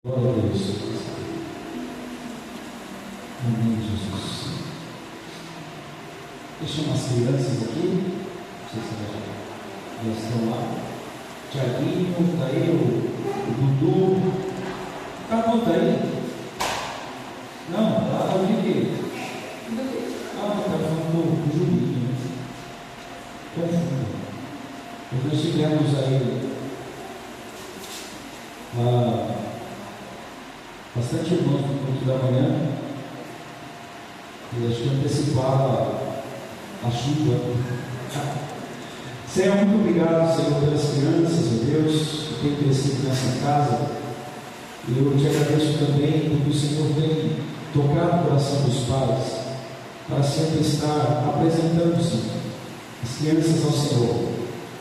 Glória a Deus. Amém, Jesus. Deixa umas crianças aqui. Não sei se já estão lá. Tiaguinho, está aí o Dudu. Tá bom, tá aí? Não, lá eu vi que. Ah, está falando com o Julinho, né? Confundo. Nós tivemos aí bastante irmãos no culto da manhã, e acho que antecipava a chuva. Senhor, muito obrigado, Senhor, pelas crianças, meu Deus, que têm crescido nessa casa. E eu te agradeço também porque o Senhor vem tocar no coração dos pais, para sempre estar apresentando-se as crianças ao Senhor,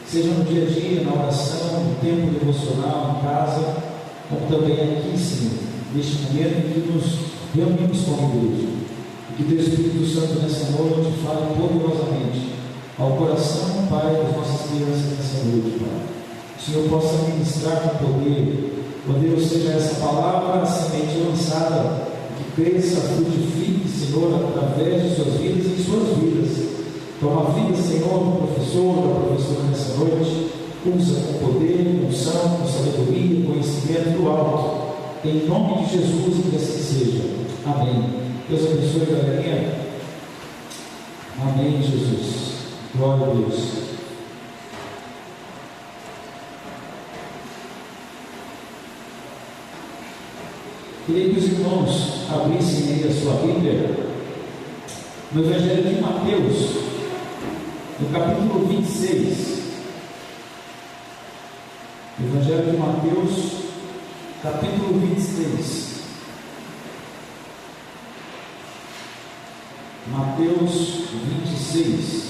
seja no dia a dia, na oração, no tempo devocional, em casa, como também aqui, Senhor, neste momento em que nos reunimos como igreja. Que Teu Espírito Santo nessa noite fale poderosamente ao coração, Pai, das nossas crianças nessa noite, Pai. Que o Senhor possa ministrar com poder, Deus, seja essa palavra, a semente lançada, que cresça, frutifique, Senhor, através de suas vidas e de suas vidas. Toma a vida, Senhor, do professor, da professora nessa noite, usa com poder, com unção, com sabedoria, conhecimento do alto. Em nome de Jesus, que assim seja. Amém. Deus abençoe, galerinha. Amém, Jesus. Glória a Deus. Queria que os irmãos abrissem aí a sua Bíblia no Evangelho de Mateus, no capítulo 26. Evangelho de Mateus, capítulo 26. Mateus 26.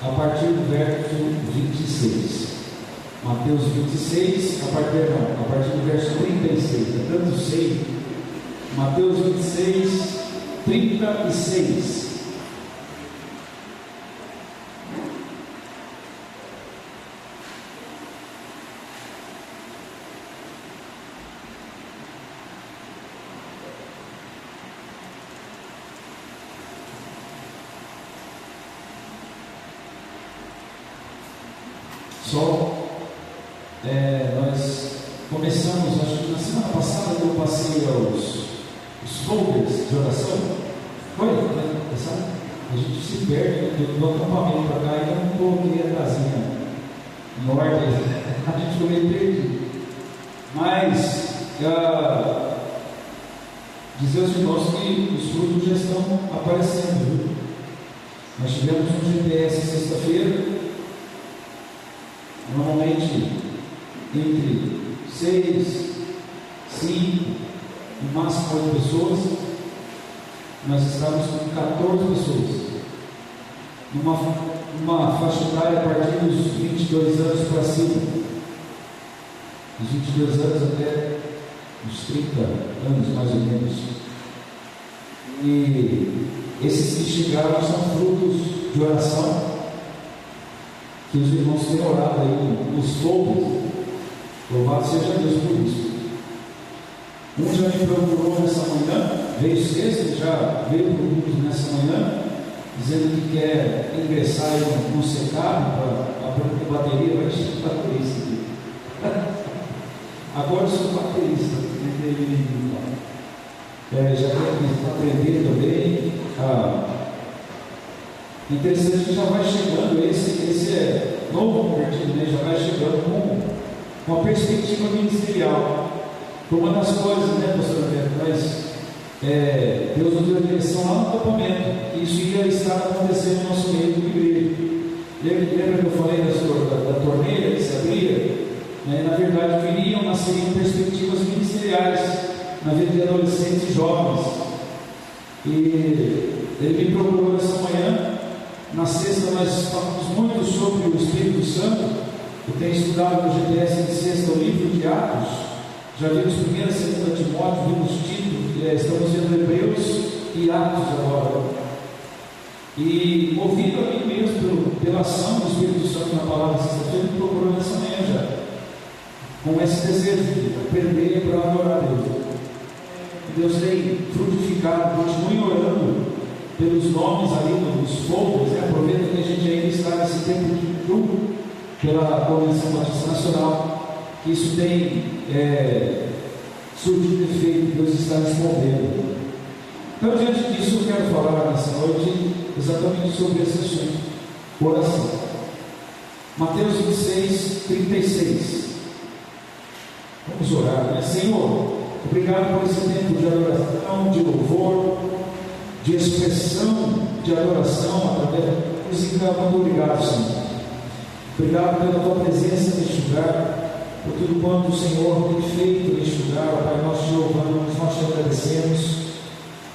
A partir do verso 26. Mateus 26, a partir do verso 36. É tanto sei. Mateus 26, 36. Nós começamos, acho que na semana passada eu passei os folders de oração. Foi? A gente se perde do acampamento para cá e eu não coloquei a casinha em ordem. A gente ficou meio perdido. Mas dizer aos irmãos que os frutos já estão aparecendo. Viu? Nós tivemos um GPS sexta-feira. Normalmente entre 6, 5, no máximo 8 pessoas. Nós estávamos com 14 pessoas, numa faixa etária a partir dos 22 anos para cima, dos 22 anos até os 30 anos mais ou menos. E esses que chegaram são frutos de oração que os irmãos têm orado aí nos folders. Louvado seja Deus por isso. Um já me procurou nessa manhã, veio sexta, já veio para o grupo nessa manhã, dizendo que quer ingressar no secado para aprender bateria. Vai ser baterista aqui. Agora eu sou baterista. Já quer aprender também. Interessante que já vai chegando, esse é novo convertido, né? Já vai chegando com uma perspectiva ministerial. Foi uma das coisas, né, pastor Alberto? Mas Deus nos deu a direção lá no acampamento, que isso ia estar acontecendo no nosso meio de igreja. Lembra que eu falei da torneira que se abria? Na verdade, nasceriam perspectivas ministeriais na vida de adolescentes e jovens. E ele me procurou essa manhã. Na sexta nós falamos muito sobre o Espírito Santo. Eu tenho estudado no GPS de sexta o livro de Atos. Já vimos 1ª e 2ª Timóteo, vimos Tito, estamos vendo Hebreus e Atos agora. E movido a mim mesmo pela ação do Espírito Santo na palavra sexta-feira, me procurou nessa manhã já, com esse desejo de aprender para adorar a Deus. Deus tem frutificado, continue orando pelos nomes ali dos povos, aproveita que a gente ainda está nesse tempo de grupo pela Convenção Batista Nacional, que isso tem surtido efeito, Deus está respondendo. Então, diante disso, eu quero falar nessa noite exatamente sobre esse assunto, oração. Mateus 26, 36. Vamos orar, né? Senhor, obrigado por esse tempo de adoração, de louvor, de expressão, de adoração através da música. Muito obrigado, Senhor. Obrigado pela tua presença neste lugar, por tudo quanto o Senhor tem feito neste lugar. Pai, nós te louvamos, nós te agradecemos.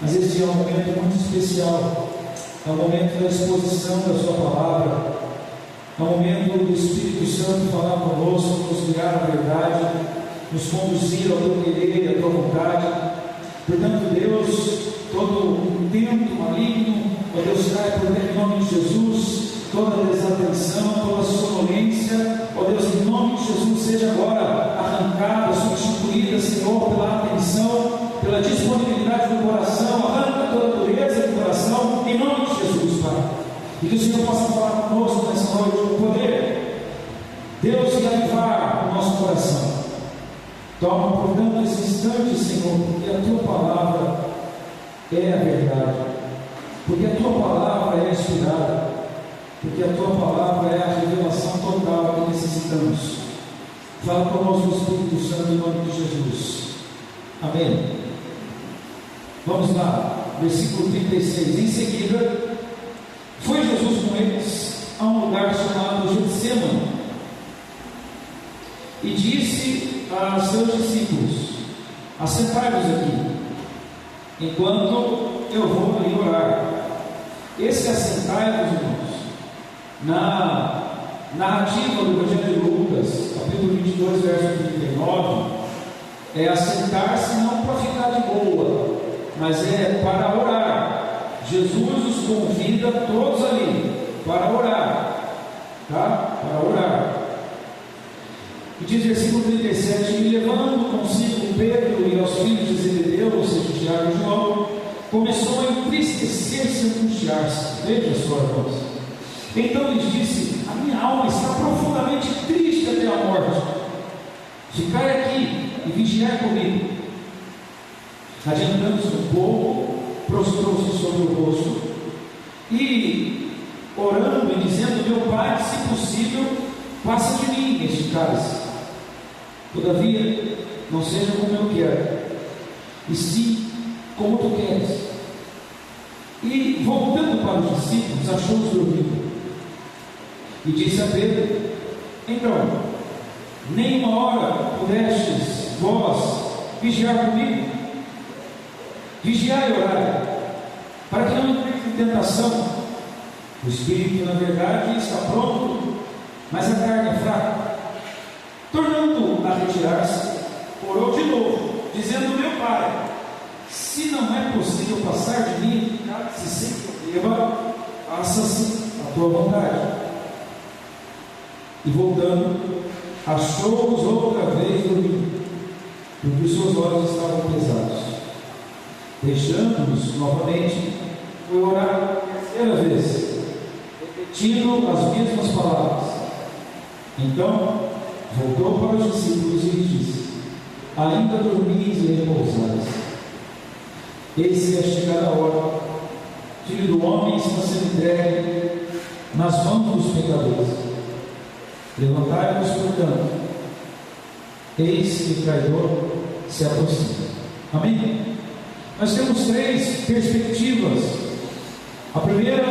Mas este é um momento muito especial, é um momento da exposição da sua palavra, é um momento do Espírito Santo falar conosco, nos guiar à verdade, nos conduzir ao teu querer e à tua vontade. Portanto, Deus, todo intento maligno, ó Deus, cai por em nome de Jesus, toda desatenção, toda sonolência, ó Deus, em nome de Jesus, seja agora arrancada, substituída, Senhor, pela atenção, pela disponibilidade do coração. Arranca toda a dureza do coração, em nome de Jesus, Pai. E que o Senhor possa falar conosco nessa noite com poder, Deus, e avivar o nosso coração. Toma, portanto, esse instante, Senhor, porque a tua palavra é a verdade, porque a tua palavra é inspirada, porque a tua palavra é a revelação total que necessitamos. Fala conosco, Espírito Santo, em nome de Jesus. Amém. Vamos lá, versículo 36. Em seguida, foi Jesus com eles a um lugar chamado Getsêmani e disse a seus discípulos: assentai-vos aqui, enquanto eu vou ali orar. Esse assentai-vos, irmãos, na narrativa do Evangelho de Lucas, capítulo 22, verso 39, é assentar-se não para ficar de boa, mas é para orar. Jesus os convida todos ali para orar, tá? Para orar. E diz versículo 37: e levando consigo Pedro e aos filhos de Zebedeu, ou seja, Tiago e João, começou a entristecer-se e angustiar-se. Veja só, irmãos. Então lhes disse: a minha alma está profundamente triste até a morte. Ficai aqui e vigiai comigo. Adiantando-se um pouco, prostrou-se sobre o rosto e, orando e dizendo: meu Pai, se possível, passa de mim este cálice. Todavia, não seja como eu quero, e sim como tu queres. E, voltando para os discípulos, achou-os dormindo e disse a Pedro: então, nem uma hora pudestes vós vigiar comigo? Vigiai e orai, para que não entreis em tentação. O espírito, na verdade, está pronto, mas a carne é fraca. Tornando a retirar-se, orou de novo, dizendo: meu Pai, se não é possível passar de mim, se sem que eu beba, faça-se a tua vontade. E voltando, achou-os outra vez dormindo, porque os seus olhos estavam pesados. Deixando-os novamente, foi orar pela terceira vez, repetindo as mesmas palavras. Então voltou para os discípulos e lhes disse: ainda dormis e repousais? Eis que é chegada a hora, Filho do homem está sendo entregue nas mãos dos pecadores. Levantai-vos, portanto, eis que o traidor se aproxima. Amém? Nós temos três perspectivas. A primeira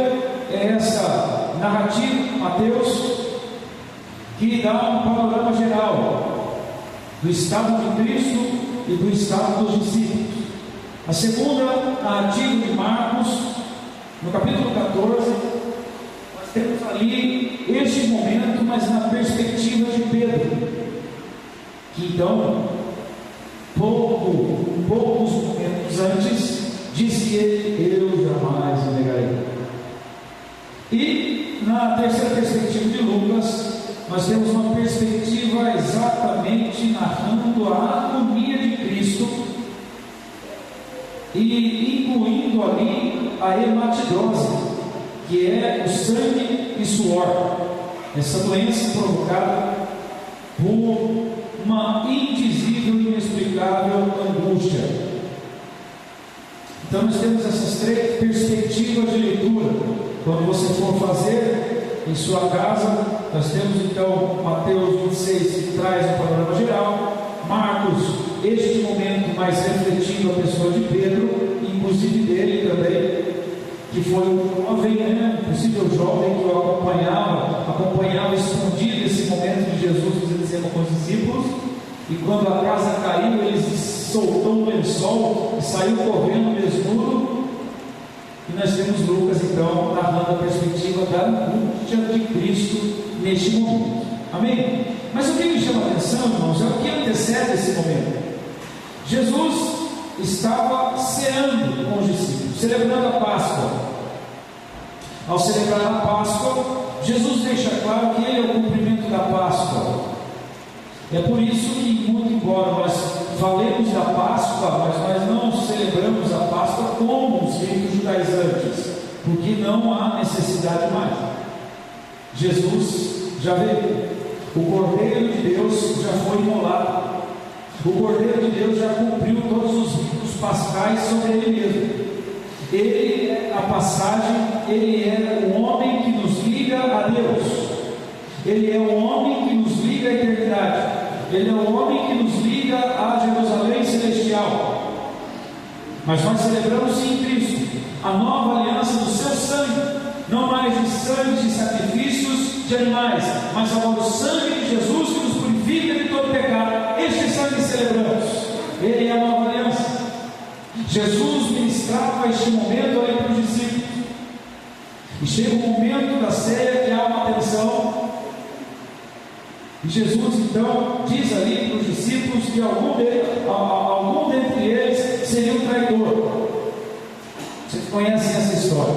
é essa narrativa de Mateus, que dá um panorama geral do estado de Cristo e do estado dos discípulos. A segunda narrativa de Marcos, no capítulo 14, nós temos ali este momento, mas na perspectiva de Pedro, que então, poucos momentos antes, disse ele: eu jamais o negarei. na terceira perspectiva de Lucas, nós temos uma perspectiva exatamente narrando a agonia de Cristo e incluindo ali a hematidose, que é o sangue e suor, essa doença provocada por uma indizível e inexplicável angústia. Então nós temos essas três perspectivas de leitura. Quando você for fazer em sua casa, nós temos então Mateus 26, que traz o panorama geral, Marcos, este momento mais refletindo a pessoa de Pedro, inclusive dele também, que foi um jovem, possível jovem que o acompanhava escondido esse momento de Jesus dizendo com os discípulos, e quando a casa caiu, ele soltou um lençol e saiu correndo desnudo. E nós temos Lucas então narrando a perspectiva da angústia de Cristo neste momento. Amém? Mas o que me chama a atenção, irmãos, é o que antecede esse momento. Jesus estava ceando com os discípulos, celebrando a Páscoa. Ao celebrar a Páscoa, Jesus deixa claro que ele é o cumprimento da Páscoa. É por isso que, muito embora nós falemos da Páscoa, mas nós não celebramos a Páscoa como os ritos judaizantes, porque não há necessidade mais. Jesus já veio, o Cordeiro de Deus já foi imolado, o Cordeiro de Deus já cumpriu todos os ritos pascais sobre ele mesmo. Ele, a passagem, ele é o homem que nos liga a Deus, ele é o homem que nos liga à eternidade, ele é o homem que nos liga a Jerusalém celestial. Mas nós celebramos sim Cristo, a nova aliança do seu sangue, não mais de sangue de sacrifícios de animais, mas agora o sangue de Jesus que nos purifica de todo pecado. Este sangue celebramos, ele é a nova aliança. Jesus ministrava este momento ali para os discípulos, e chega o momento da ceia que há uma tensão, e Jesus então diz ali para os discípulos que algum dentre eles seria um traidor. Vocês conhecem essa história,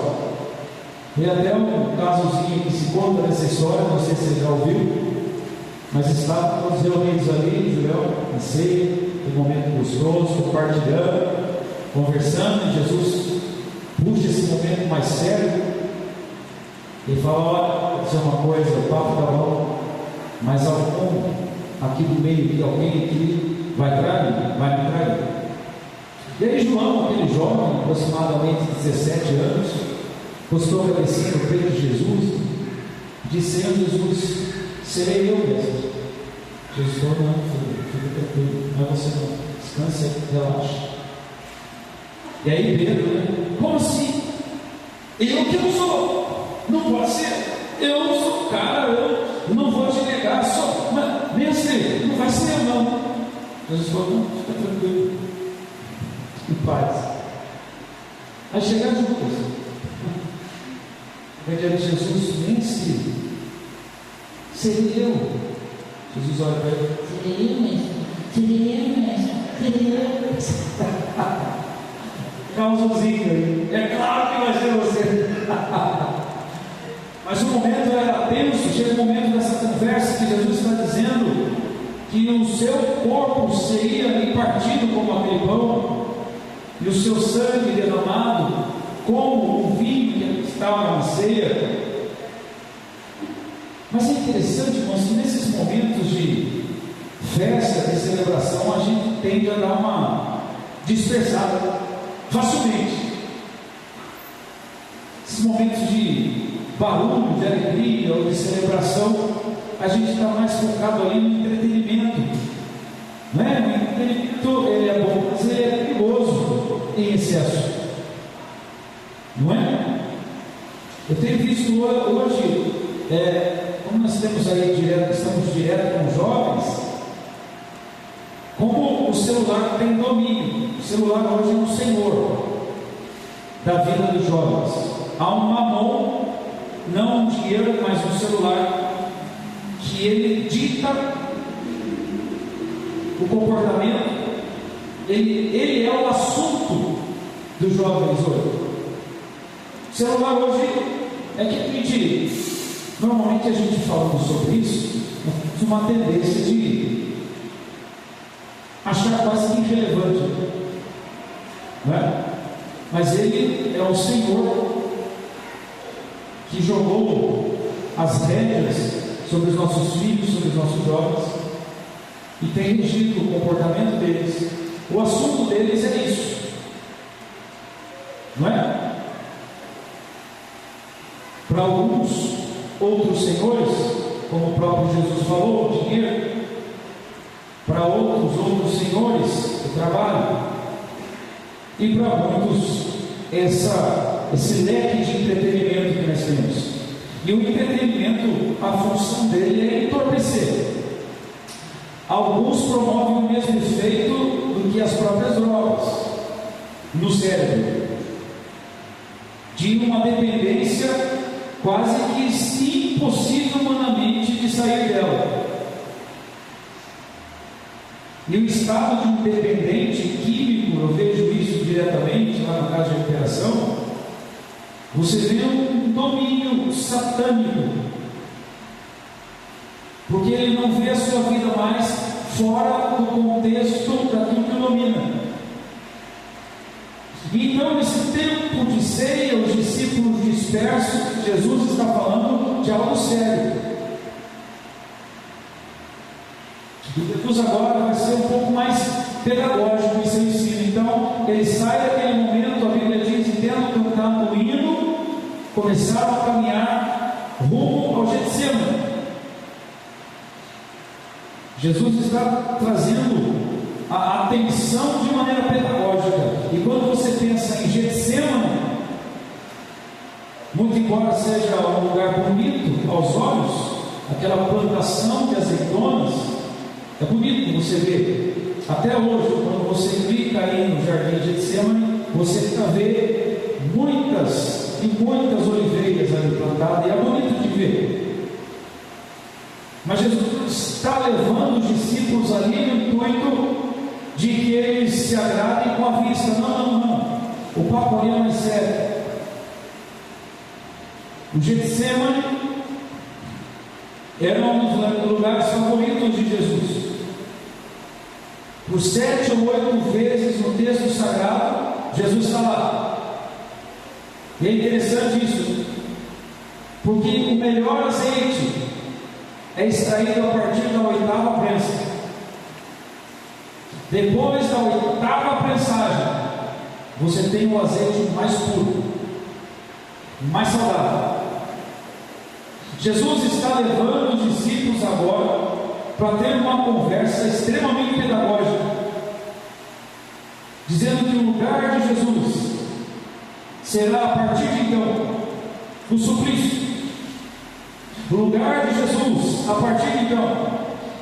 tem até um casozinho que se conta nessa história, não sei se você já ouviu, mas estavam todos reunidos ali, Joel, na ceia, um momento gostoso, compartilhando, conversando, e Jesus puxa esse momento mais sério e fala: olha, vou dizer uma coisa, o papo está bom, mas algum aqui do meio, que alguém aqui vai me trair. E aí João, aquele jovem, aproximadamente 17 anos, postou a cabecinha no peito de Jesus, dizendo: Jesus, serei eu mesmo. Jesus falou: não, filho, fica tranquilo, não é você não, descanse, relaxa. E aí Pedro, como assim? Eu que não sou, não pode ser, eu não sou cara, eu não vou te negar, mas mestre, não vai ser eu não. Jesus falou: não, fica tranquilo, em paz. Aí chegaram juntos, vai dizer: Jesus, mestre, seria eu. Jesus olha para ele: seria eu mesmo. Causazinho aí, é claro que vai ser você. Mas o momento era tenso, chega o momento dessa conversa que Jesus está dizendo que o seu corpo seria ali partido como aquele pão, e o seu sangue derramado como o vinho que estava na ceia. Mas é interessante, irmãos, que nesses momentos de festa, de celebração, a gente tende a dar uma dispersada facilmente. Esses momentos de barulho, de alegria ou de celebração, a gente está mais focado ali no entretenimento, não é? O entretenimento, ele é bom, mas ele é perigoso em excesso, não é? Eu tenho visto hoje, como nós estamos direto com os jovens, como o celular tem domínio. O celular hoje é um senhor da vida dos jovens. Há um mamão, não um dinheiro, mas um celular, que ele dita o comportamento, ele é o assunto dos jovens hoje. O celular hoje é que a gente Normalmente a gente falando sobre isso, nós temos uma tendência de achar quase que irrelevante, não é? Mas Ele é o Senhor que jogou as rédeas sobre os nossos filhos, sobre os nossos jovens, e tem regido o comportamento deles. O assunto deles é isso, não é? Para alguns outros senhores, como o próprio Jesus falou, o dinheiro. Para outros senhores, o trabalho. E para muitos, esse leque de entretenimento que nós temos. E o entretenimento, a função dele é entorpecer. Alguns promovem o mesmo efeito do que as próprias drogas no cérebro, de uma dependência quase que impossível humanamente de sair dela. E o estado de um dependente químico, eu vejo isso diretamente lá no caso de recuperação, você vê um domínio satânico, porque ele não vê a sua vida mais fora do contexto daquilo que o domina. Então, nesse tempo de ceia, os discípulos dispersos, Jesus está falando de algo sério. E Jesus agora vai ser um pouco mais pedagógico em seu ensino. Então, ele sai daquele momento, a Bíblia diz, tendo cantado o hino, começaram a caminhar rumo ao Getsemane. Jesus está trazendo a atenção de maneira pedagógica. E quando você pensa em Getsemane, muito embora seja um lugar bonito aos olhos, aquela plantação de azeitonas, é bonito você ver. Até hoje, quando você clica aí no jardim de Getsemane, você vê muitas e muitas oliveiras ali plantadas, e é bonito de ver. Mas Jesus está levando os discípulos ali no intuito de que eles se agradem com a vista. Não. O papo ali é mais sério. O Getsemane era um dos lugares favoritos de Jesus. Por 7 ou 8 vezes no texto sagrado, Jesus está lá. E é interessante isso, porque o melhor azeite é extraído a partir da 8ª prensa. Depois da 8ª prensagem, você tem o azeite mais puro, mais saudável. Jesus está levando os discípulos agora para ter uma conversa extremamente pedagógica, dizendo que o lugar de Jesus será a partir de então o suplício. O lugar de Jesus a partir de então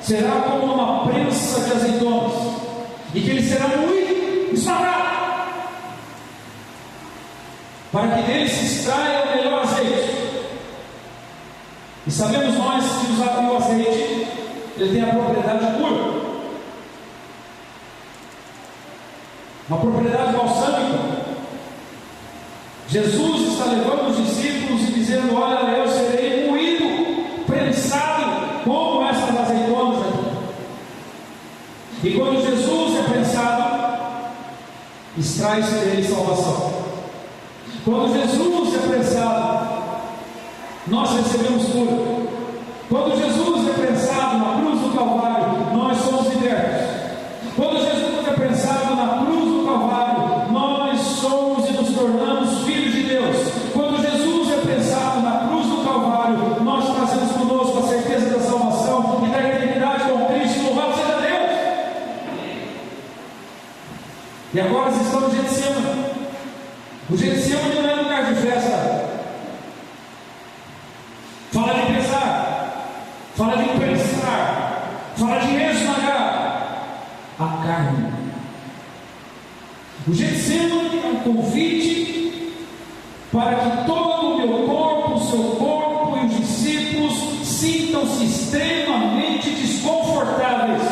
será como uma prensa de azeitonas, e que ele será moído, esmagado, para que dele se extraia o melhor azeite. E sabemos nós que o azeite ele tem a propriedade cura, uma propriedade balsâmica. Jesus está levando os discípulos e dizendo: olha, eu serei moído, prensado como essas azeitonas aqui. E quando Jesus é prensado, extrai-se dele salvação. Quando Jesus é prensado, nós recebemos cura. Quando Jesus é prensado na cruz do Calvário, nós somos libertos. Quando Jesus é prensado na cruz do Calvário, nós somos e nos tornamos filhos de Deus. Quando Jesus é prensado na cruz do Calvário, nós trazemos conosco a certeza da salvação e da eternidade com Cristo. Louvado seja Deus! E agora eles estão no Getsemane. O Getsemane não é lugar de festa. Fala de pesar, fala de prensar, fala de esmagar a carne. O Getsemane é um convite para que todo o meu corpo, o seu corpo e os discípulos sintam-se extremamente desconfortáveis,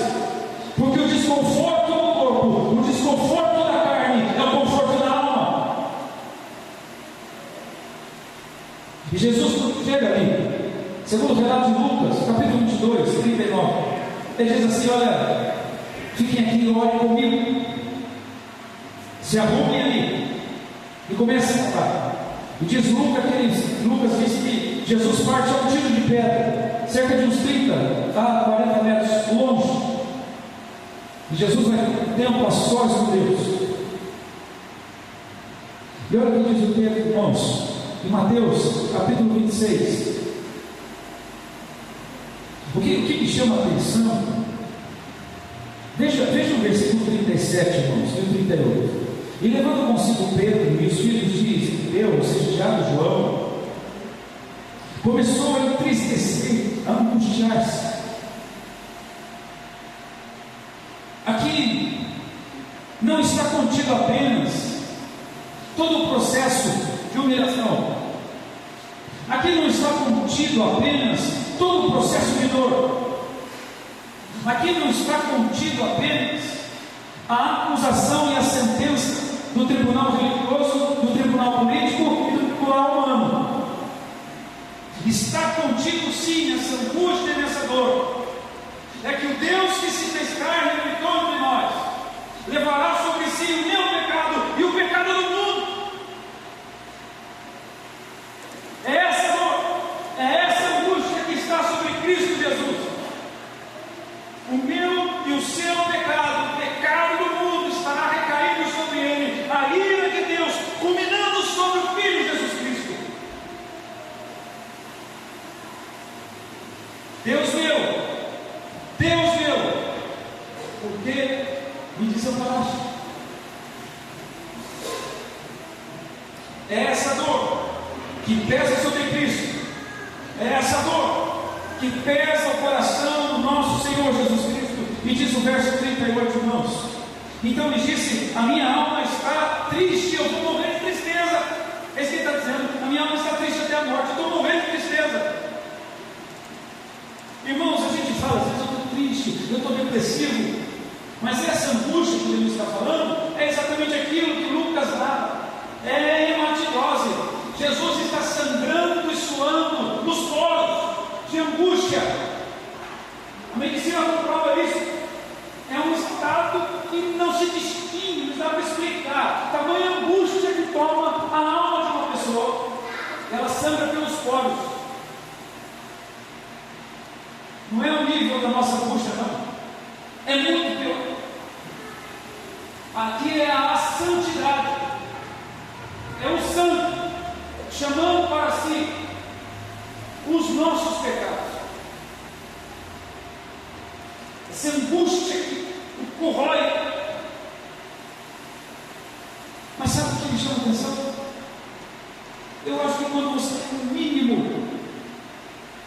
porque o desconforto do corpo, o desconforto da carne é o conforto da alma. E Jesus chega ali, Segundo o relato de Lucas, capítulo 22, 39, ele diz assim: olha, fiquem aqui e orem comigo, se arrumem ali e comecem a orar. E diz Lucas diz que Jesus parte a um tiro de pedra, cerca de uns 30 a 40 metros longe, e Jesus vai ter tempo a sós com Deus. E olha o que diz o texto, irmãos, em Mateus capítulo 26. O que me chama a atenção, veja o versículo 37, irmãos, e o 38. E levando consigo Pedro e os filhos de Zebedeu, ou seja, Tiago e João, começou a entristecer, a angustiar-se. Aqui não está contido apenas todo o processo de humilhação. Aqui não está contido apenas todo o processo de dor. Aqui não está contido apenas a acusação e a sentença do tribunal religioso, do tribunal político e do tribunal humano. Está contido sim essa angústia e essa dor. É que o Deus que se fez carne e habitou entre nós levará sobre si o meu pecado e o pecado do mundo. É essa dor, é essa angústia que está sobre Cristo Jesus. O meu e o seu pecado, o pecado do mundo, estará recaído sobre ele, a ira de Deus, culminando sobre o Filho Jesus Cristo. Deus meu, por que me desamparaste? É essa dor que pesa sobre Cristo, é essa dor que pesa o coração do nosso Senhor Jesus Cristo. E diz o verso 38, irmãos: então ele disse: a minha alma está triste, eu estou morrendo de tristeza. É isso que ele está dizendo: a minha alma está triste até a morte, eu estou morrendo de tristeza. Irmãos, a gente fala, às vezes eu estou triste, eu estou depressivo, mas essa angústia que ele está falando é exatamente aquilo que Lucas dá, é hematidose. Jesus está sangrando e suando nos poros de angústia. A medicina comprova isso. É um estado que não se distingue, não dá para explicar. Tamanha angústia que toma a alma de uma pessoa, ela sangra pelos poros. Não é o nível da nossa angústia, não. É muito pior. Aqui é a santidade, é o santo chamando para si os nossos pecados. Essa angústia que o corrói. Mas sabe o que me chama a atenção? Eu acho que quando você tem um mínimo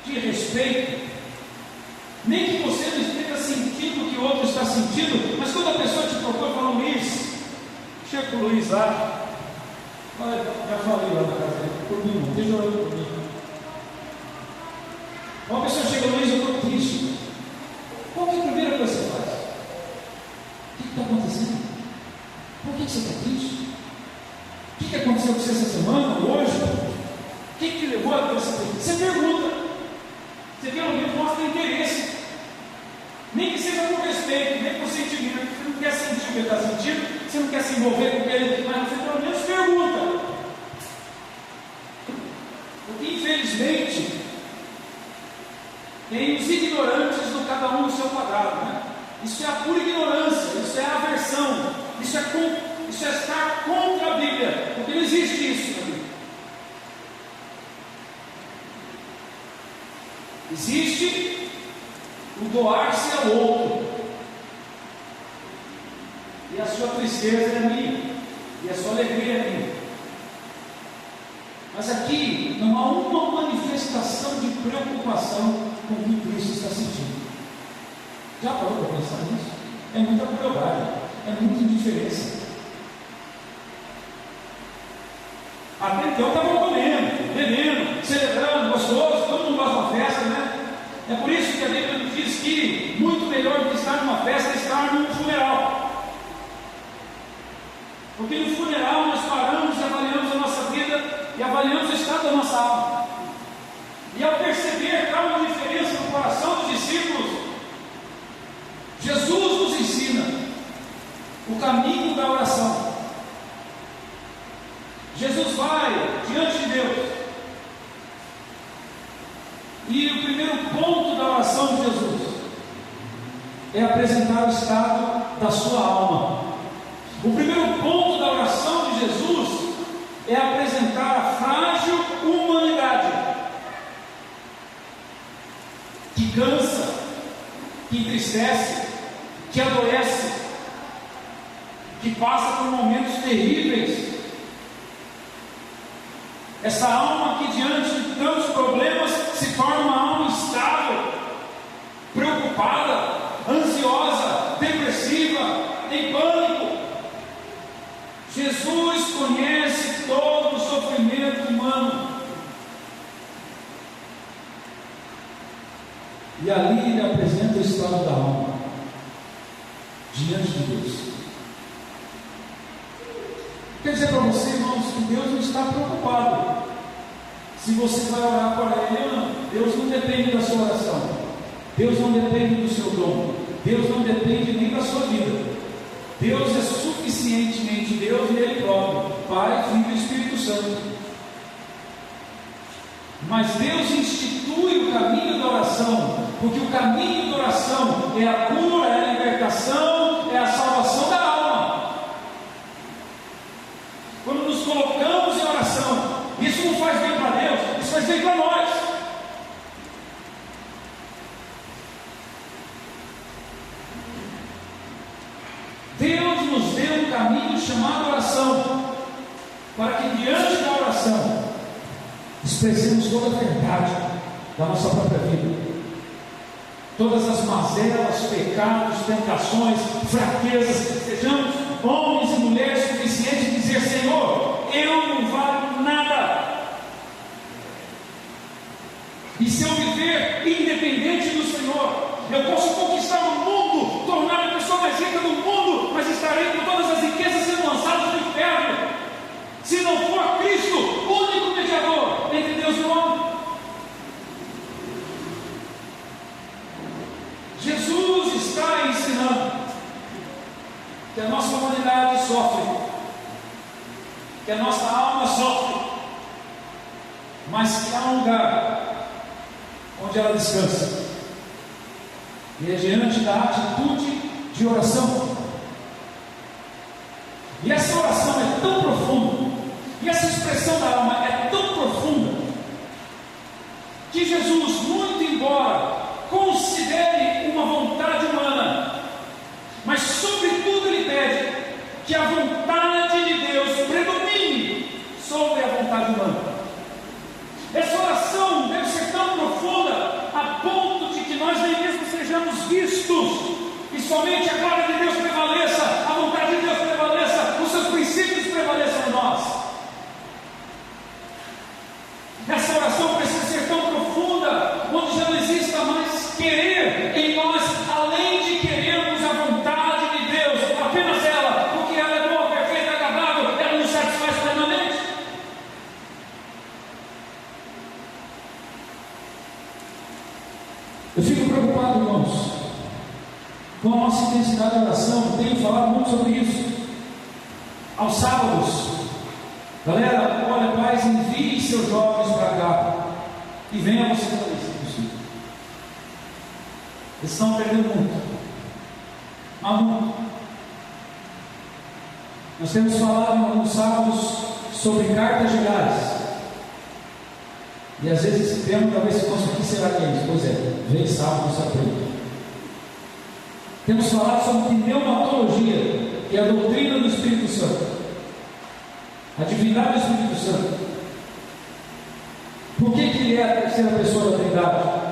de respeito, nem que você não esteja sentindo o que o outro está sentindo, mas quando a pessoa te procura e fala: Luiz, chega com o Luiz lá, já falei lá na casa dele, por mim, deixa orando por mim. Uma pessoa chega: Luiz, eu estou triste. Qual que é a primeira coisa que você faz? O que está acontecendo? Por que você está triste? O que aconteceu com você essa semana, hoje? O que levou a você? Você pergunta. Você pelo menos mostra interesse. Nem que seja por respeito, nem por sentimento. Você não quer sentir o que ele está sentindo, você não quer se envolver com ele, mas você pelo menos pergunta. Porque infelizmente tem os ignorantes do cada um no seu quadrado, né? Isso é a pura ignorância, isso é a aversão, isso é estar contra a Bíblia, porque não existe isso na Bíblia. Existe o doar-se ao outro, e a sua tristeza é minha, e a sua alegria é minha. Mas aqui não há uma manifestação de preocupação com o que Cristo está sentindo. Já parou para pensar nisso? É muita crueldade, é muita indiferença. Até então estavam comendo, bebendo, celebrando, gostoso, todo mundo gosta de uma festa, né? É por isso que a Bíblia nos diz que muito melhor do que estar numa festa é estar num funeral. Porque no funeral nós paramos e avaliamos a nossa vida e avaliamos o estado da nossa alma. E ao perceber, oração de Jesus é apresentar o estado da sua alma. O primeiro ponto da oração de Jesus é apresentar a frágil humanidade, que cansa, que entristece, que adoece, que passa por momentos terríveis. Essa alma que diante de tantos problemas se torna uma alma instável, preocupada, ansiosa, depressiva, em pânico. Jesus conhece todo o sofrimento humano, e ali ele apresenta o estado da alma diante de Deus. Quer dizer para você, irmãos, que Deus não está preocupado se você vai orar por Ele ou não. Deus não depende da sua oração, Deus não depende do seu dom, Deus não depende nem da sua vida. Deus é suficientemente Deus nele próprio, Pai, Filho e Espírito Santo. Mas Deus institui o caminho da oração, porque o caminho da oração é a cura, é a libertação, é a salvação da alma. Quando nos colocamos em oração, isso não faz bem para Deus, isso faz bem para nós. Deus nos deu um caminho chamado oração, para que diante da oração expressemos toda a verdade da nossa própria vida, todas as mazelas, pecados, tentações, fraquezas. Sejamos homens e mulheres suficientes de dizer: Senhor, eu não valho nada, e se eu viver independente do Senhor, eu posso conquistar o mundo, tornar a pessoa mais rica do mundo, mas estarei com todas as riquezas sendo lançadas no inferno, se não for Cristo, o único mediador entre Deus e o homem. Jesus está ensinando que a nossa humanidade sofre, que a nossa alma sofre, mas que há um lugar onde ela descansa, e é diante da atitude de oração. E essa oração é tão profunda, e essa expressão da alma é tão profunda, que Jesus, muito embora considere uma vontade humana, mas sobretudo ele pede que a vontade de Deus predomine sobre a vontade humana. Essa oração deve ser tão profunda a ponto de que nós nem mesmo sejamos vistos, e somente a glória de Deus prevaleça, a vontade de Deus prevaleça, os seus princípios prevaleçam em nós. Essa oração precisa ser tão profunda, onde já não exista mais querer em nós, além de querermos a vontade de Deus, apenas ela, porque ela é boa, perfeita, agradável, ela nos satisfaz plenamente. Eu fico preocupado, irmãos, com a nossa intensidade de oração. Tenho falado muito sobre isso aos sábados. Galera, olha, pais, envie seus jovens para cá e venha você também, se possível. Eles estão perdendo muito, há muito. Nós temos falado em alguns sábados sobre cartas gerais, e às vezes esse termo talvez se fosse: o que será que é isso? Pois é, vem sábado você aprende. Temos falado sobre pneumatologia, que é a doutrina do Espírito Santo, a divindade do Espírito Santo. Por que ele é a terceira pessoa da Trindade?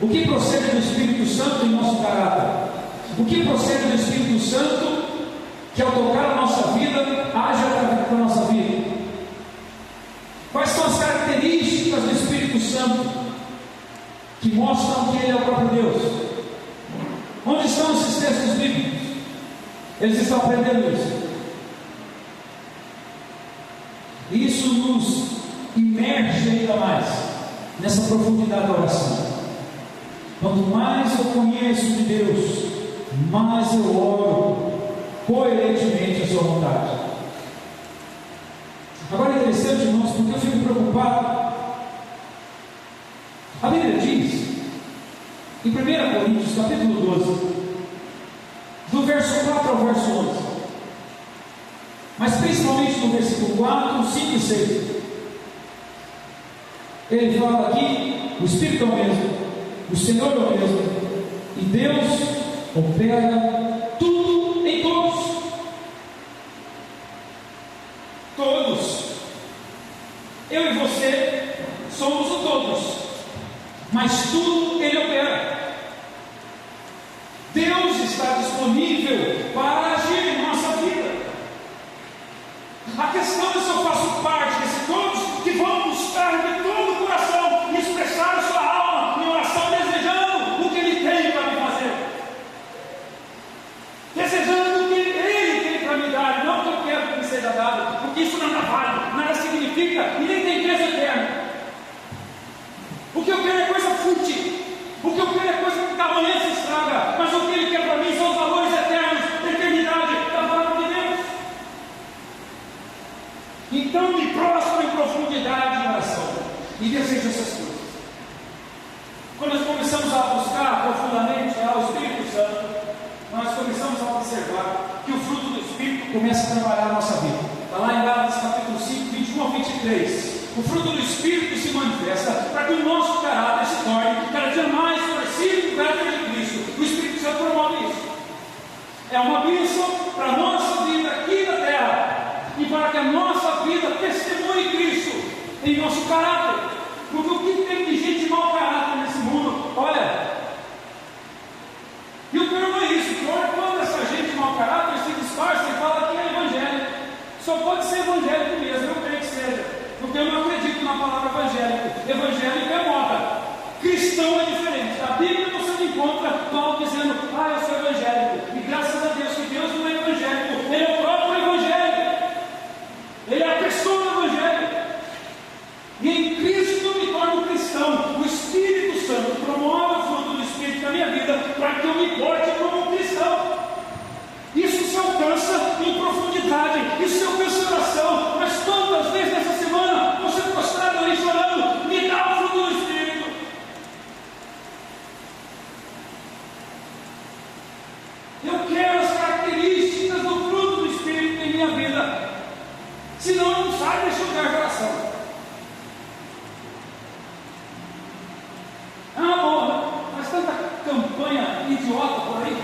O que procede do Espírito Santo em nosso caráter? O que procede do Espírito Santo que, ao tocar a nossa vida, age através da nossa vida? Quais são as características do Espírito Santo que mostram que ele é o próprio Deus? Onde estão esses textos bíblicos? Eles estão aprendendo isso. Isso nos imerge ainda mais nessa profundidade da oração. Quanto mais eu conheço de Deus, mais eu oro coerentemente a sua vontade. Agora é interessante, irmãos, porque eu fico preocupado A Bíblia diz, em 1 Coríntios, capítulo 12, do verso 4 ao verso 11, mas principalmente no versículo 4, 5 e 6, ele fala aqui: o Espírito é o mesmo, o Senhor é o mesmo, e Deus opera tudo em todos. Todos. Eu e você somos o todos, mas tudo Ele opera. Deus está disponível para agir em nossa vida. A questão é se eu faço parte desse todos que vão buscar de todo o coração e expressar a sua alma em oração, desejando o que Ele tem para me fazer, desejando o que Ele tem para me dar, não o que eu quero que me seja dado, porque isso nada vale, nada significa e nem tem peso eterno. O que eu quero é coisa fútil, o que eu quero é coisa que amanhã se estraga, mas o que Ele quer para mim são os valores eternos, da eternidade, da palavra de Deus. Então me prostro em profundidade de oração e desejo essas coisas. Quando nós começamos a buscar profundamente ao Espírito Santo, nós começamos a observar que o fruto do Espírito começa a trabalhar a nossa vida. Está lá em Gálatas capítulo 5, 21 ao 23. O fruto do Espírito se manifesta para que o nosso caráter se torne cada dia mais parecido com o caráter de Cristo. O Espírito Santo promove isso. É uma bênção para a nossa vida aqui na terra e para que a nossa vida testemunhe Cristo em nosso caráter. Porque o que tem de gente de mau caráter nesse mundo? Olha, e o pior não é isso. O pior é quando essa gente de mau caráter se disfarça e fala que é evangelho. Só pode ser evangélico mesmo, eu creio que seja, porque eu não acredito na palavra evangélico. Evangélico é moda, cristão é diferente. A Bíblia você encontra Paulo dizendo: eu sou evangélico, e graças a Deus que Deus não é evangélico, Ele é o próprio evangelho, Ele é a pessoa do evangelho, e em Cristo me torno cristão. O Espírito Santo promove o fruto do Espírito na minha vida para que eu me porte como um cristão. Isso se alcança em profundidade, isso se alcança em oração. Mas quantas vezes nessa semana você prostrado ali chorando: me dá o fruto do Espírito? Eu quero as características do fruto do Espírito em minha vida, senão eu não saio desse lugar de oração. Mas tanta campanha idiota por aí.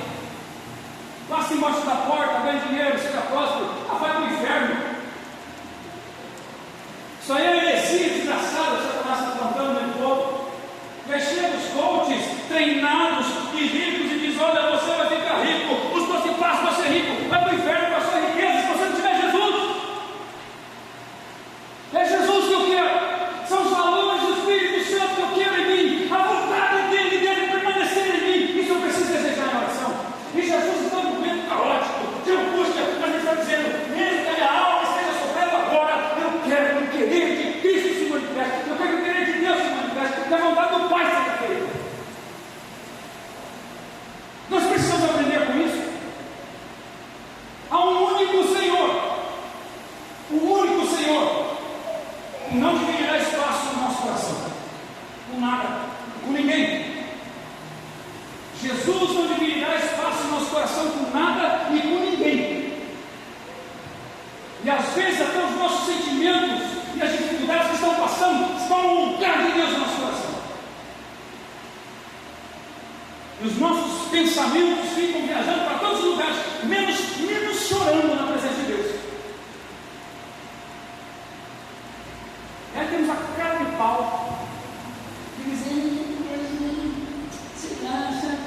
Passa embaixo da porta, ganha dinheiro, seja próspero, vai para o inferno. Isso aí é heresia desgraçada, você está plantando o tempo todo. E aí chegam os coaches treinados e ricos e diz: olha, você vai ficar rico, os próximos passos para ser rico, vai para o inferno com a sua riqueza se você não tiver Jesus. É Jesus que eu quero, são os valores do Espírito Santo que eu quero em mim, a vontade dele deve permanecer em mim. Isso eu preciso desejar na oração. E Jesus está num momento caótico, de angústia, mas ele está dizendo: mesmo que a minha alma esteja sofrendo agora, eu quero que o querer de Cristo se manifeste, eu quero que o querer de Deus se manifeste, que a vontade do Pai seja feita. Nós precisamos aprender com isso. Há um único Senhor, o único Senhor, e não dividirá espaço no nosso coração, com nada, com ninguém. Jesus não dividirá espaço no nosso coração com nada e com ninguém. E às vezes até os nossos sentimentos e as dificuldades que estão passando estão no lugar de Deus no nosso coração. E os nossos pensamentos ficam viajando para todos os lugares, menos chorando na presença de Deus. E aí temos a cara de pau, dizendo: se acha,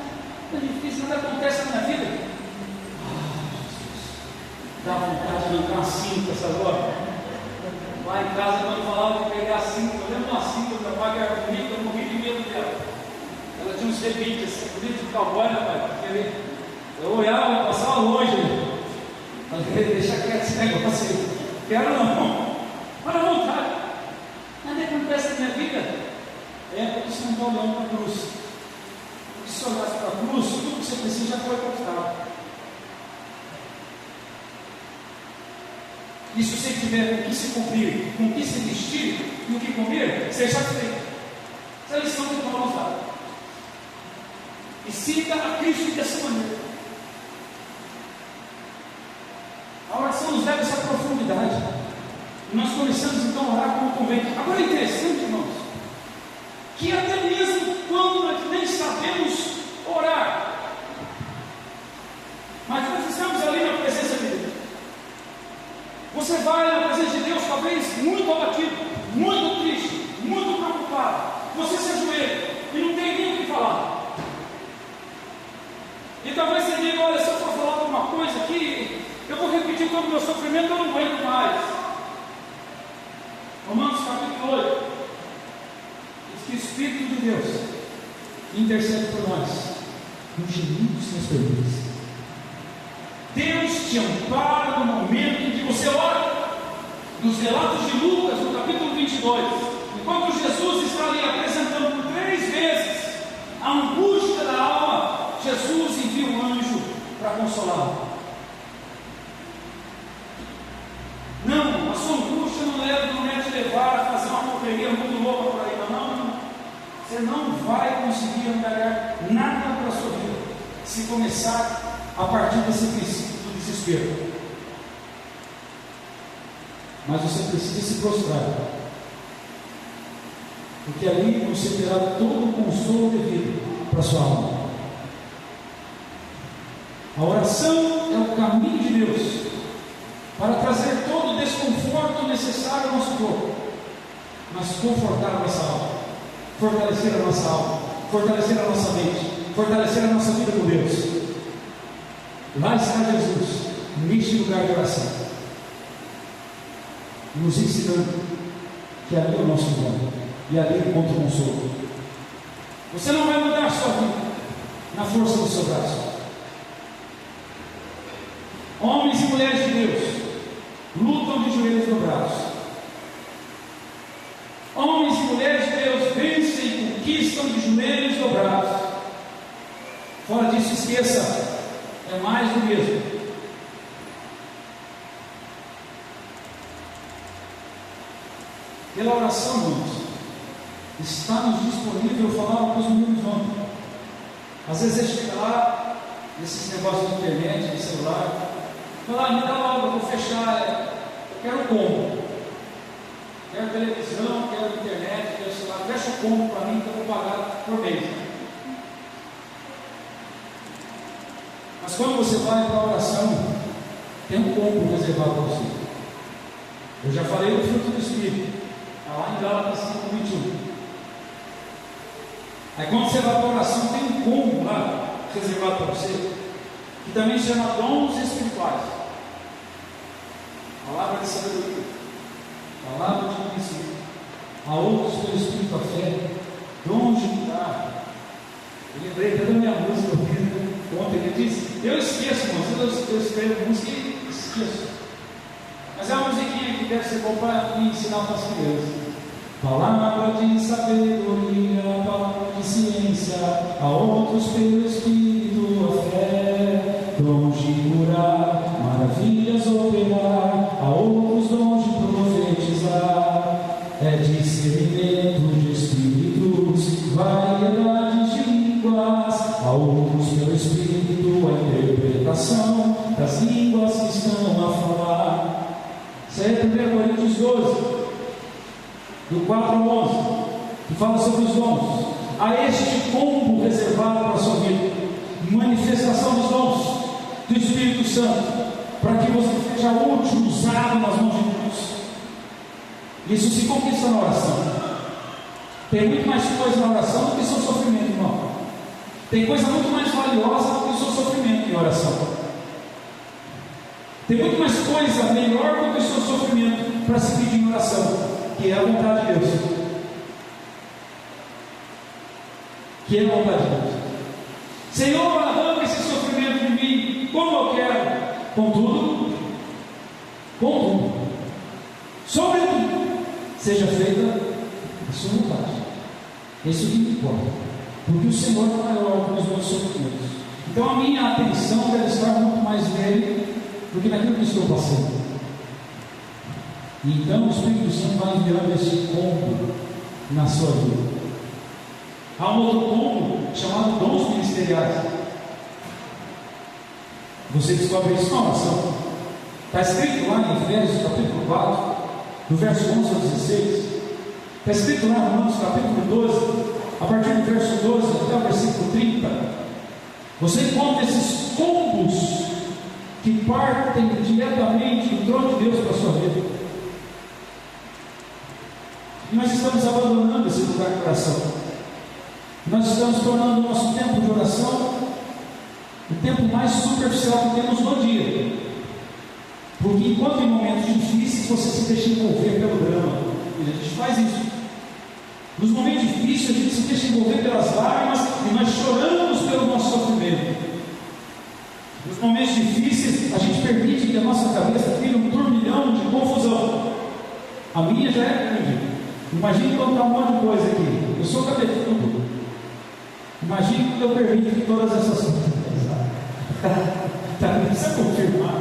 é difícil, nada acontece na minha vida. Jesus, dá vontade de arrancar a cinta essa hora. Lá em casa, quando falava de pegar a cinta, eu lembro uma cinta do meu pai que era bonita, eu morri de medo dela. Ela tinha uns rebites assim, bonito de cowboy, né, pai? Eu olhava, eu passava longe. Eu falei: deixa quieto esse negócio aí. Quero não. Olha a vontade. Nada acontece na minha vida. É porque você não está olhando para a cruz. Porque se olhasse para a cruz, tudo que você precisa já foi conquistado. E se você tiver com o que se cumprir, com o que se vestir e o que comer, seja feito. Essa é a lição que e siga a Cristo dessa maneira. A oração nos leva a essa profundidade. E nós começamos então a orar como convém. Agora é interessante, irmãos, que até mesmo quando nós nem sabemos orar, mas nós estamos ali na presença de Deus. Você vai na presença de Deus, talvez muito abatido, muito triste, muito preocupado. Você se ajoelha e não tem nem o que falar. E talvez você diga: olha, se eu for falar alguma coisa aqui, eu vou repetir todo o meu sofrimento, eu não aguento mais. Romanos capítulo 8 diz que o Espírito de Deus intercede por nós com gemidos transformados. Deus te ampara no momento em que você ora. Nos relatos de Lucas, no capítulo 22, enquanto Jesus está ali apresentando por 3 vezes a angústia da alma, Jesus envia um anjo para consolá-lo. Não, a sua angústia não é te levar a fazer uma correria muito louca por aí, não. Você não vai conseguir angariar nada para a sua vida se começar a partir desse princípio do desespero. Mas você precisa se prostrar, porque ali você terá todo o consolo devido para a sua alma. A oração é o caminho de Deus para trazer todo o desconforto necessário ao nosso corpo, mas confortar a nossa alma, fortalecer a nossa alma, fortalecer a nossa mente, fortalecer a nossa vida com Deus. Lá está Jesus, neste lugar de oração, nos ensinando que ali é o nosso lugar, e ali encontra o consolo. Você não vai mudar a sua vida na força do seu braço. Homens e mulheres de Deus lutam de joelhos dobrados. Homens e mulheres de Deus vencem e conquistam de joelhos dobrados. Fora disso, esqueça, é mais do mesmo. Pela oração, irmãos, está-nos disponível, eu falava com os meninos ontem. Às vezes você chega lá, nesses negócios de internet, de celular, fala: me dá logo, eu vou fechar, eu quero combo, quero televisão, quero internet, quero celular, fecha o combo para mim que eu vou pagar por mês. Mas quando você vai para a oração, tem um combo reservado para você. Eu já falei do fruto do Espírito, está lá em Gálatas 5:21. Aí quando você vai para a oração, tem um combo lá reservado para você, que também se chama dons espirituais. Palavra de sabedoria, palavra de conhecimento, a outros pelo Espírito a fé, dons de cuidar. Eu lembrei até da minha música ontem, ele disse: eu esqueço, irmãos, eu escrevo música e esqueço. Mas é uma musiquinha que deve ser boa para me ensinar para as crianças. Palavra de sabedoria, palavra de ciência, a outros pelo Espírito a fé, dons de curar, maravilhas operar, a outros dons de profetizar, é discernimento de espíritos, variedades de línguas, a outros pelo Espírito a interpretação das línguas que estão a falar. Isso aí é 1 Coríntios 12, do 4 ao 11, que fala sobre os dons. Há este combo reservado para a sua vida, manifestação dos dons do Espírito Santo, para que você seja útil, usado nas mãos de Deus. Isso se conquista na oração. Tem muito mais coisa na oração do que seu sofrimento, irmão. Tem coisa muito mais valiosa do que o seu sofrimento em oração. Tem muito mais coisa melhor do que o seu sofrimento para se pedir em oração, que é a vontade de Deus. Que é a vontade de Deus. Senhor, arranca esse sofrimento de mim, como eu quero. Contudo, sobretudo, seja feita a sua vontade. Isso que me importa, porque o Senhor é maior que os meus sofrimentos. Então a minha atenção deve estar muito mais nele do que naquilo que estou passando. E então o Espírito Santo vai enviando esse combo na sua vida. Há um outro combo chamado dons ministeriais. Você descobre isso na oração. Está escrito lá em Efésios capítulo 4, do verso 11 ao 16. Está escrito lá em Romanos capítulo 12, a partir do verso 12 até o versículo 30. Você encontra esses combos que partem diretamente do trono de Deus para a sua vida. E nós estamos abandonando esse lugar de oração. Nós estamos tornando o nosso tempo de oração o tempo mais superficial que temos no dia. Porque enquanto em momentos difíceis você se deixa envolver pelo drama, e a gente faz isso. Nos momentos difíceis a gente se deixa envolver pelas lágrimas e nós choramos pelo nosso sofrimento. Nos momentos difíceis a gente permite que a nossa cabeça crie um turbilhão de confusão. A minha já é grande. Imagine contar um monte de coisa aqui. Eu sou cabeçudo. Imagine que eu permito que todas essas coisas. Tá, precisa confirmar.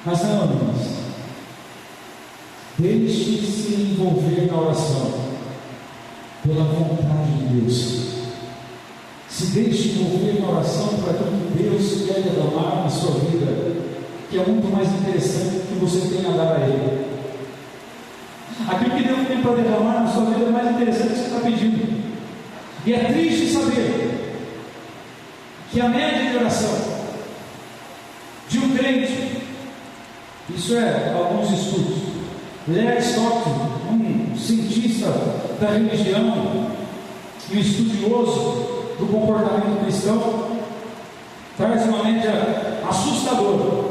Mas não, irmãos. Deixe-se envolver na oração pela vontade de Deus. Se deixe envolver na oração para aquilo que Deus quer derramar na sua vida, que é muito mais interessante do que você tem a dar a Ele. Aquilo que Deus tem para derramar na sua vida é mais interessante do que você está pedindo. E é triste saber que a média de oração de um crente, isso é alguns estudos, Larry Stockton, um cientista da religião e um estudioso do comportamento cristão, traz uma média assustadora.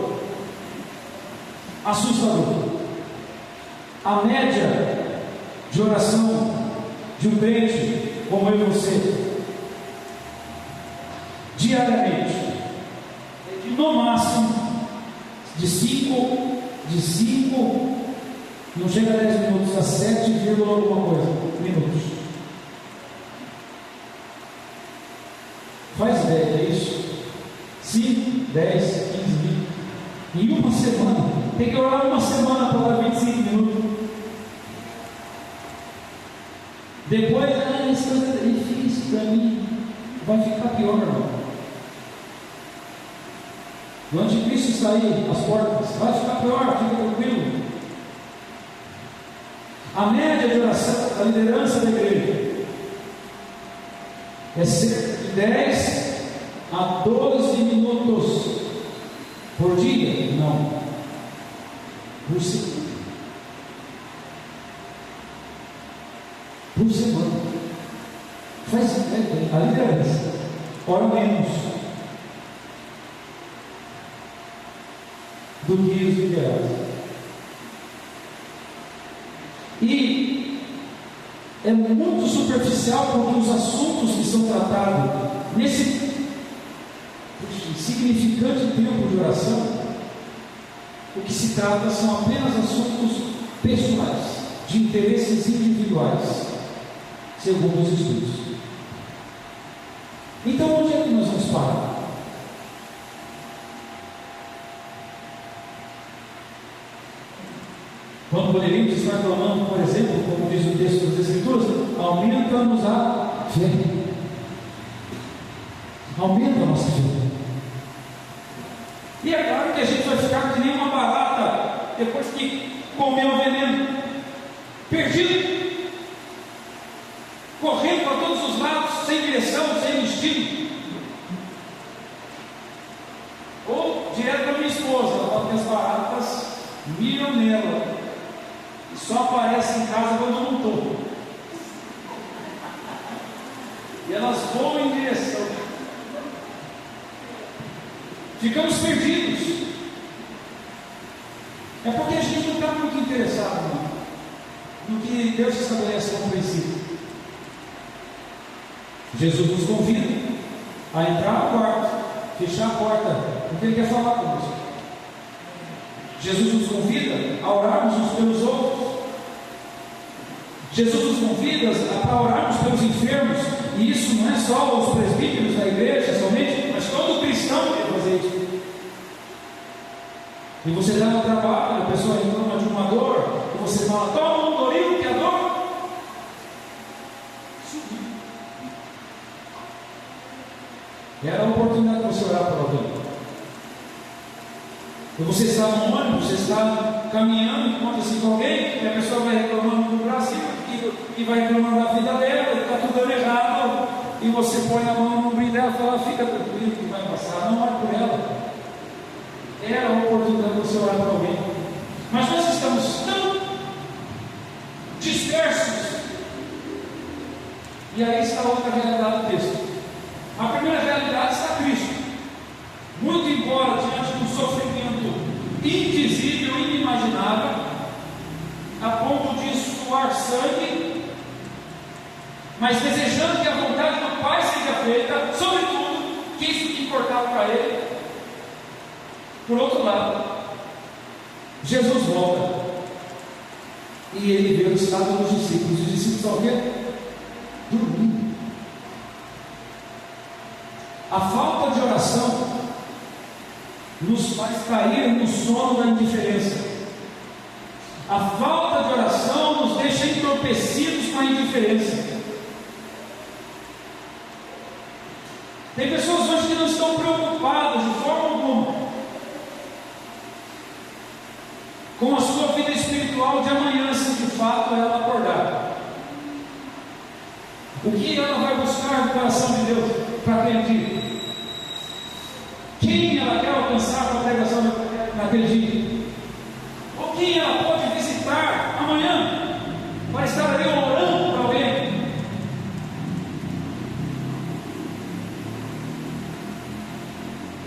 A média de oração de um crente como eu e você, diariamente, é de no máximo de 5, não chega a 10 minutos, a 7, alguma coisa minutos. Faz ideia, é isso? 5, 10, 15, 20. Em uma semana, tem que orar uma semana para dar 25 minutos. Depois, essa coisa é difícil para mim, vai ficar pior, irmão. O anticristo sair as portas, vai ficar pior, fica tranquilo. A média de oração da liderança da igreja é cerca de 10 a 12 minutos por dia? Não, por semana. Por semana. Faz a liderança. Ora menos do que os liberais. E é muito superficial porque os assuntos que são tratados nesse significante tempo de oração, o que se trata são apenas assuntos pessoais, de interesses individuais, segundo os estudos. Então, onde é que nós vamos parar? Quando poderíamos estar clamando, por exemplo, como diz o texto das Escrituras, aumenta-nos a fé. Aumenta a nossa fé. E é claro que a gente vai ficar que nem uma barata depois que comeu o veneno, perdido, correndo para todos os lados, sem direção, sem destino. Ou direto para minha esposa, ela fala que as baratas miram nela e só aparecem em casa quando eu não estou. E elas voam em direção. Ficamos perdidos. É porque a gente não está muito interessado no que Deus estabelece como princípio. Jesus nos convida a entrar no quarto, fechar a porta, porque Ele quer falar conosco. Jesus nos convida a orarmos uns pelos outros. Jesus nos convida a orarmos pelos enfermos, e isso não é só os presbíteros da igreja somente, mas todo cristão deve fazer isso. E você dá no trabalho, a pessoa reclama de uma dor, e você fala, toma um Doril que é dor. Era a oportunidade de você orar por alguém. E você está no ônibus, você está caminhando, encontra-se com alguém, e a pessoa vai reclamando do Brasil, e vai reclamando da vida dela, está tudo dando errado, e você põe a mão no ombro dela e fala: fica tranquilo que vai passar, não ore por ela. Era a oportunidade de você orar por alguém. Mas nós estamos tão dispersos. E aí está outra realidade do texto. A primeira realidade está Cristo. Muito embora diante de um sofrimento indizível, inimaginável, a ponto de suar sangue, mas desejando que a vontade do Pai seja feita, sobretudo, que isso que importava para ele. Por outro lado, Jesus volta e ele vê o estado dos discípulos. Os discípulos estão o quê? Dormindo. A falta de oração nos faz cair no sono da indiferença. A falta de oração nos deixa entorpecidos com a indiferença. Tem pessoas hoje que não estão preocupadas de forma alguma com a sua vida espiritual de amanhã, se de fato ela acordar. O que ela vai buscar no coração de Deus para aquele dia? Quem ela quer alcançar com a pregação naquele dia? Ou quem ela pode visitar amanhã para estar ali orando para alguém?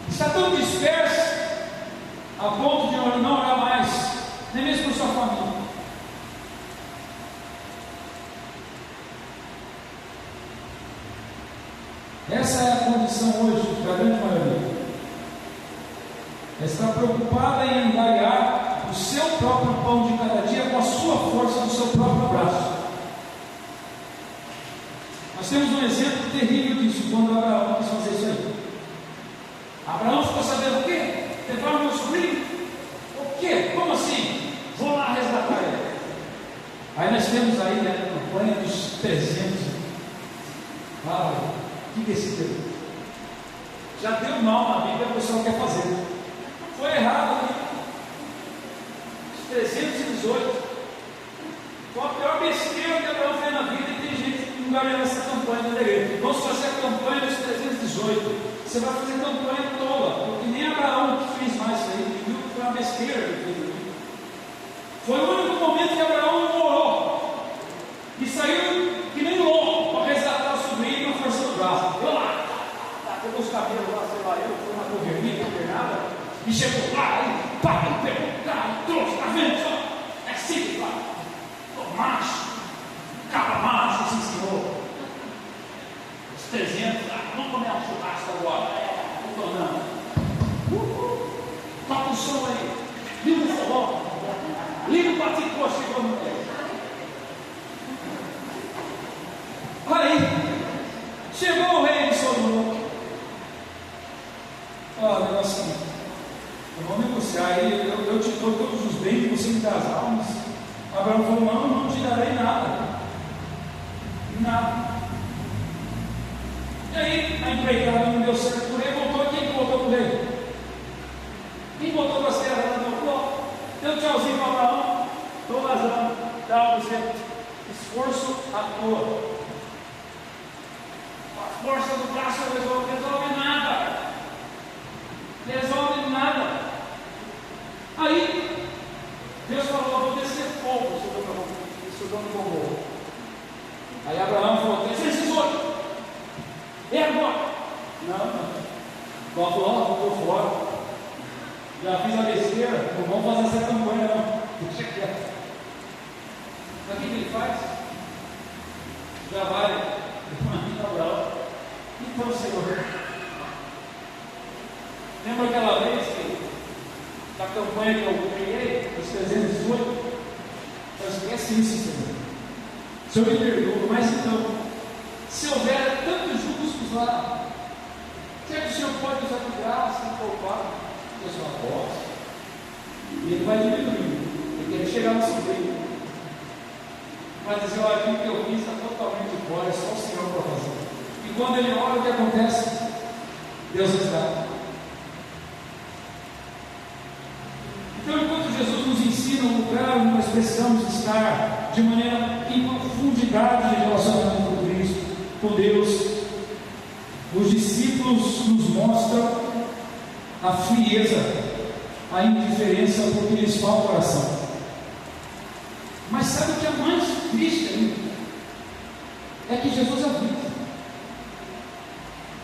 Está tão disperso a ponto de não orar mais, nem mesmo por sua família. Essa é a condição hoje da grande maioria. Está preocupada em angariar o seu próprio pão de cada dia com a sua força do seu próprio braço. Nós temos um exemplo terrível disso, quando Abraão quis fazer isso aí. Abraão ficou sabendo o quê? Levar o meu sobrinho? O quê? Como assim? Vou lá resgatar ele. Aí nós temos aí, né, a campanha dos 300. Ah, o que é esse Deus? Já deu mal na Bíblia, o pessoal quer fazer. Foi errado ali. 318. Foi a pior besteira que Abraão fez na vida, e tem gente que não ganha essa campanha da igreja. Vamos fazer a campanha dos 318. Você vai fazer campanha tola, porque nem Abraão que fez mais isso aí, viu que foi uma besteira que fez ali. Foi o único momento que Abraão não orou e saiu que nem louco para resgatar o sobrinho com a força do braço. Eu lá, pegou os cabelos lá, sei lá, eu fui na governia, não tem nada, e chegou lá, aí, pá, ele pegou o cara, trouxe, tá vendo só? É assim, pá, tô macho, cabra macho, sim senhor. Os 300, vamos comer um churrasco agora, não tô não. Toca o som aí, liga o forró, liga o paticô, chegou no meio. Aí, chegou o rei de Sodoma. Olha, assim, vamos negociar aí, eu te dou todos os bens, você me dá as almas. Abraão falou: não te darei nada. Nada. E aí, a empreitada não deu certo por ele, voltou. Quem voltou por ele? Quem voltou para as terras lá do povo? Deu tchauzinho para Abraão, estou vazando, dá você esforço à toa. A força do braço resolve nada. Resolve nada. Aí, Deus falou: vou descer fogo sobre o Gomorra. Aí Abraão falou: 318. E agora? Não. Igual falou: estou fora. Já fiz a besteira, não vamos fazer essa campanha não. Deixa quieto. Mas o que ele faz? Já vai. Abraão. Então, Senhor, lembra aquela vez da campanha que eu criei, dos 318? Eu esqueci isso, Senhor. O Senhor me perdoa, mas então, se houver tantos justos lá, será que o Senhor pode usar de graça e poupar a sua voz? E ele vai diminuindo, ele quer chegar no sobrinho. Mas dizer: olha, aquilo que eu fiz está totalmente fora, é só o Senhor para fazer. E quando ele olha, o que acontece? Deus está. Então, enquanto Jesus nos ensina o lugar onde nós precisamos estar, de maneira em profundidade de relacionamento com Cristo, com Deus, os discípulos nos mostram a frieza, a indiferença, porque lhes falta oração. Mas sabe o que é mais triste ainda? É que Jesus avisa,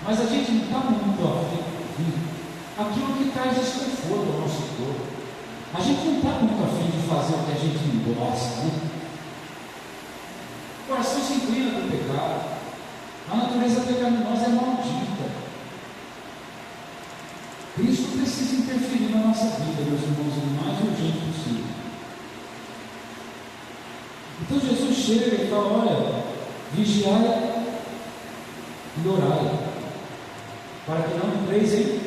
mas a gente não está muito afim de ouvir aquilo que traz desconforto ao nosso corpo. A gente não está muito afim de fazer o que a gente não gosta, né? O coração se inclina para o pecado, a natureza pecaminosa é maldita. Cristo precisa interferir na nossa vida, meus irmãos, o mais urgente possível. Então Jesus chega e fala: olha, vigiai e orai, para que não entreis em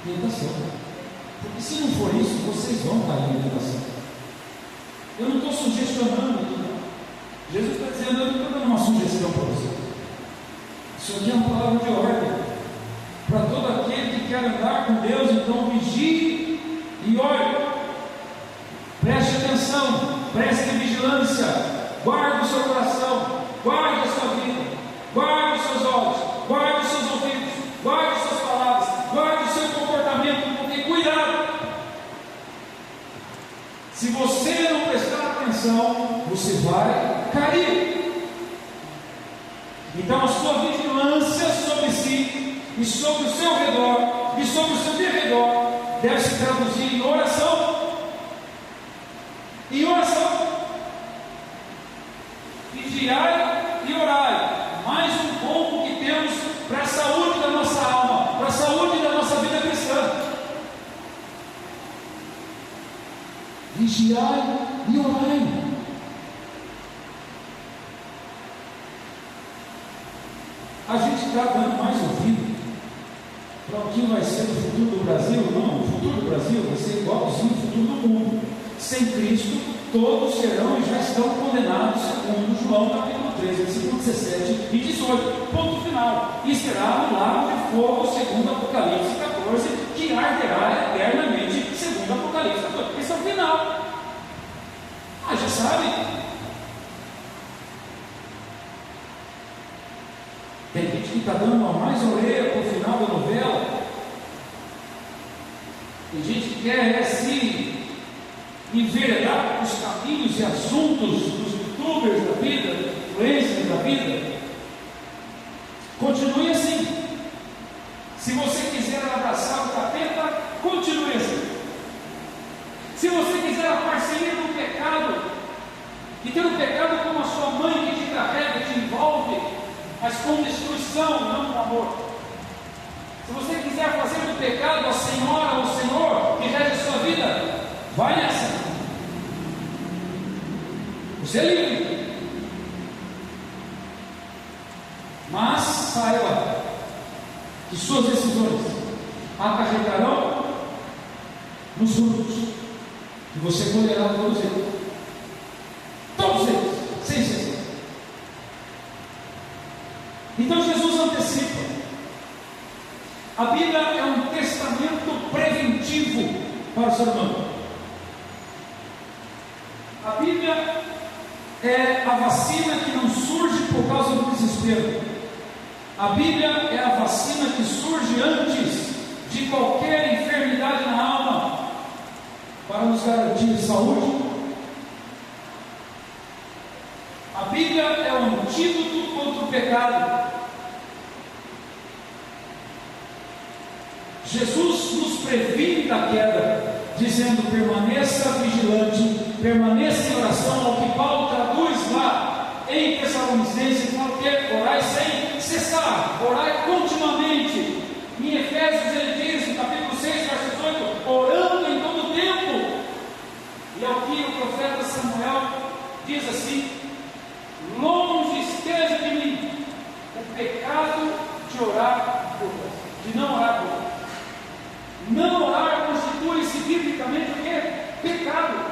tentação. Porque se não for isso, vocês vão cair em tentação. Eu não estou sugestionando aqui, não. Jesus está dizendo: eu não estou dando uma sugestão para vocês. Isso aqui é uma palavra de ordem para todo aquele que quer andar com Deus. Então vigie e ore, preste atenção, preste vigilância, guarde o seu coração, guarde a sua vida, guarde os seus olhos, guarde os seus ouvidos, guarde as suas palavras, guarde o seu comportamento, porque cuidado, se você não prestar atenção, você vai cair. Então a sua vigilância sobre si e sobre o seu redor e sobre o seu derredor deve se traduzir em oração. Em oração. Vigiai e orai. Mais um ponto que temos para a saúde da nossa alma, para a saúde da nossa vida cristã. Vigiai e orai. A gente está dando mais ouvido para o que vai ser o futuro do Brasil. Não, o futuro do Brasil vai ser igualzinho ao futuro do mundo. Sem Cristo, todos serão e já estão condenados, segundo João capítulo 3, versículo 17 e 18. Ponto final. E será um lago de fogo, segundo Apocalipse 14, que arderá eternamente, segundo Apocalipse 14. Esse é o final. Ah, já sabe. Tem gente que está dando uma mais orelha para o final da novela. Tem gente que quer se enveredar os caminhos e assuntos dos youtubers da vida, influencers da vida. Continue assim. Se você quiser abraçar o capeta, continue assim. Se você quiser a parceria do pecado e ter o pecado como a sua mãe que te carrega, te envolve, mas com destruição, não com amor. Se você quiser fazer do pecado a senhora ou o senhor que rege a sua vida, vai nessa. Você é livre. Mas saiba que suas decisões acarretarão nos frutos, e você colherá todos eles. Todos eles, sem exceção. Então Jesus antecipa. A Bíblia é um testamento preventivo para o ser humano. A Bíblia é a vacina que não surge por causa do desespero. A Bíblia é a vacina que surge antes de qualquer enfermidade na alma, para nos garantir saúde. A Bíblia é o antídoto contra o pecado. Jesus nos previne da queda, dizendo: permaneça vigilante, permaneça em oração, ao que Paulo traduz lá em Tessalonicenses, fala que orai sem cessar, orai continuamente. Em Efésios ele diz, no capítulo 6, verso 18, orando em todo o tempo. E ao que o profeta Samuel diz assim: longe esteja de mim o pecado de orar por vós, de não orar por vós. Não orar constitui-se biblicamente o quê? Pecado.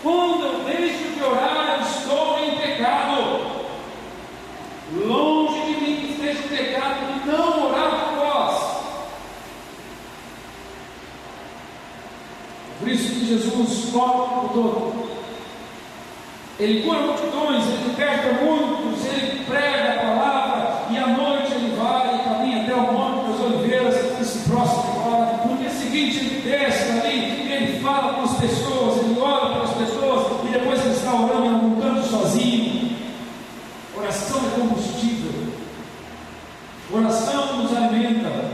Quando eu deixo de orar, eu estou em pecado. Longe de mim que esteja o pecado de não orar por todo. Ele cura multidões, ele liberta muitos, ele prega a palavra, e à noite ele vai e caminha até o Monte das Oliveiras, que se prostra agora. No dia seguinte ele desce ali, ele fala com as pessoas, ele ora pelas pessoas, e depois ele está orando em algum canto sozinho. Oração é combustível, oração nos alimenta,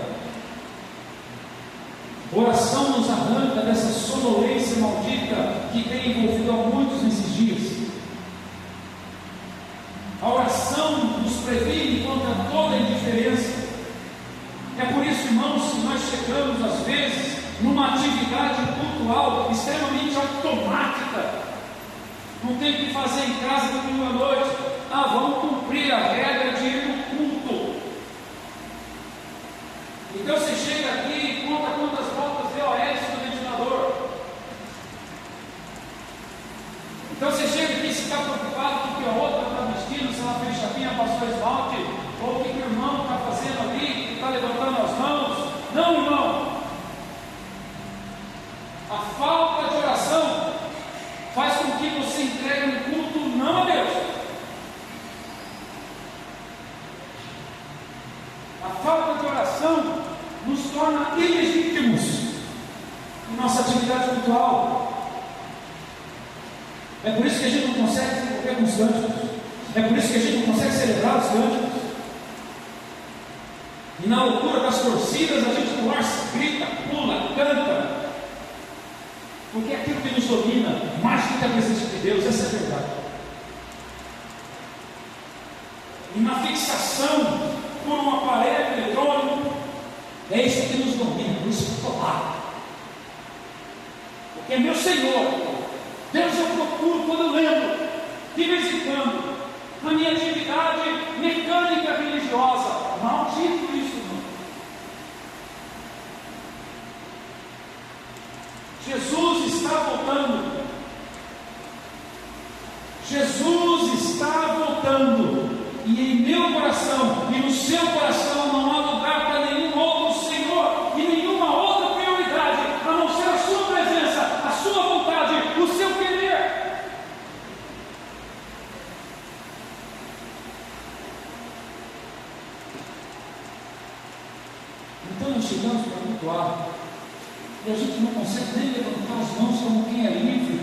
oração nos arranca dessa sonolência maldita que tem envolvido a muitos nesses dias. A oração nos previne contra toda indiferença. É por isso, irmãos, que nós chegamos às vezes numa atividade cultural extremamente automática. Não tem o que fazer em casa no domingo à noite. Vamos cumprir a regra de ir no culto. Então você chega aqui e conta quantas voltas VOS no ventilador. Então você chega aqui e se está preocupado com o que a outra está vestindo, se ela fez chapinha, passou esmalte, ou o que o irmão está fazendo ali, que está levantando as mãos. Não, irmão. A falta de oração faz com que você entregue no culto não a Deus. A falta de oração nos torna ilegítimos em nossa atividade cultural. É por isso que a gente não consegue desenvolver com os cânticos. É por isso que a gente não consegue celebrar os cânticos. E na loucura das torcidas a gente torce, grita, pula, canta. Porque é aquilo que nos domina mais do que a presença de Deus, essa é a verdade. E na fixação por um aparelho eletrônico, é isso que nos domina, por isso que eu estou lá. Porque é meu Senhor. Deus eu procuro quando eu lembro, de vez em quando, na minha atividade mecânica religiosa. Maldito isso, irmão. Jesus está voltando. Jesus está voltando. E em meu coração e no seu coração não há lugar para nenhum outro Senhor e nenhuma outra prioridade a não ser a sua presença, a sua vontade, o seu querer. Então nós chegamos para cultuar e a gente não consegue nem levantar as mãos como quem é livre,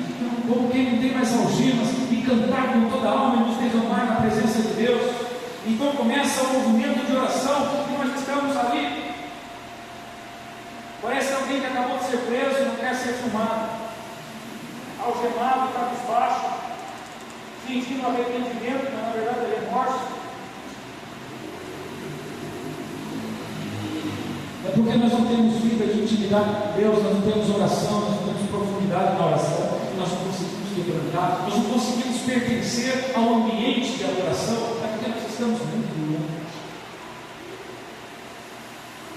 como quem não tem mais algemas, e cantar com toda a alma e nos derramar na presença de Deus. Então começa o movimento de oração e nós estamos ali. Parece alguém que acabou de ser preso e não quer ser filmado, algemado, cabisbaixo, fingindo arrependimento, mas na verdade é remorso. É porque nós não temos vida de intimidade com Deus, nós não temos oração, nós não temos profundidade na oração, nós não conseguimos quebrantar, nós não conseguimos pertencer ao ambiente de adoração, é porque nós estamos muito longe.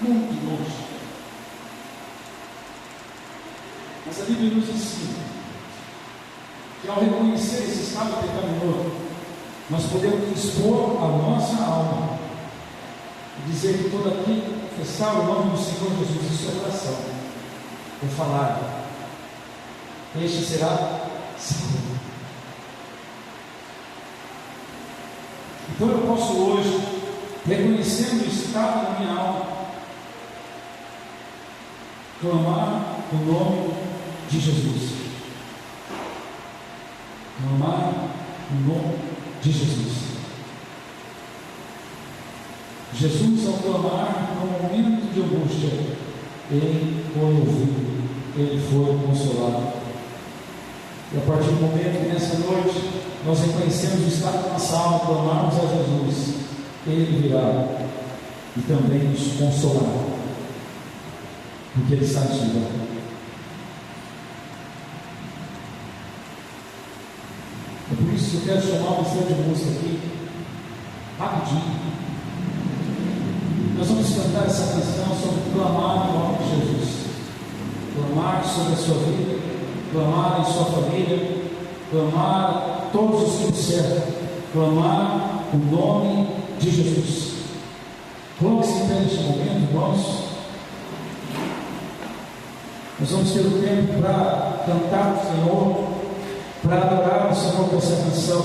Muito longe. Mas a Bíblia nos ensina que ao reconhecer esse estado pecaminoso, nós podemos expor a nossa alma e dizer que todo aquele que confessar o nome do Senhor Jesus em sua oração, por falar, este será salvo. Então eu posso hoje, reconhecendo o estado da minha alma, clamar o nome de Jesus. Clamar o nome de Jesus. Jesus, ao clamar no momento de angústia, ele foi ouvido, ele foi consolado. E a partir do momento que nessa noite nós reconhecemos o estado da nossa alma, clamarmos a Jesus, ele virá e também nos consolará, porque ele está nos livrando. É por isso que eu quero chamar uma série de música aqui, rapidinho. Nós vamos cantar essa canção sobre clamar no nome de Jesus, clamar sobre a sua vida, clamar em sua família, clamar a todos os que o cercam, clamar o nome de Jesus. Coloque-se em pé neste momento, irmãos. Nós vamos ter o tempo para cantar o Senhor, para adorar o Senhor com essa canção.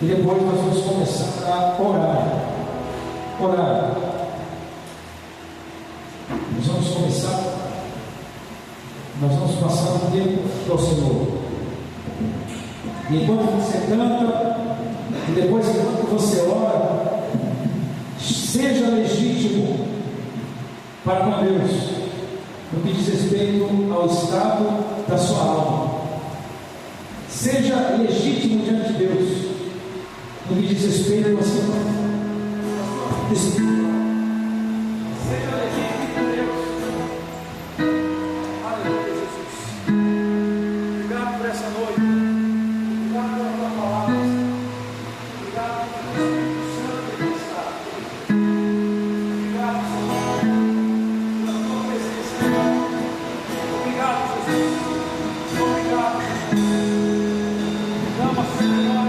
E depois nós vamos começar a orar. Orar. Nós vamos começar. Nós vamos passar um tempo para o Senhor. E enquanto você canta, e depois enquanto você ora, seja legítimo para com Deus, no que diz respeito ao estado da sua alma. Seja legítimo diante de Deus, no que diz respeito ao seu espírito. Seja legítimo com Deus. Aleluia, Jesus. Obrigado por essa noite. Obrigado pela tua palavra. Obrigado pelo Espírito Santo que está. Obrigado, Senhor, pela tua presença. Obrigado, Jesus. Obrigado, Jesus. Dama, Senhor.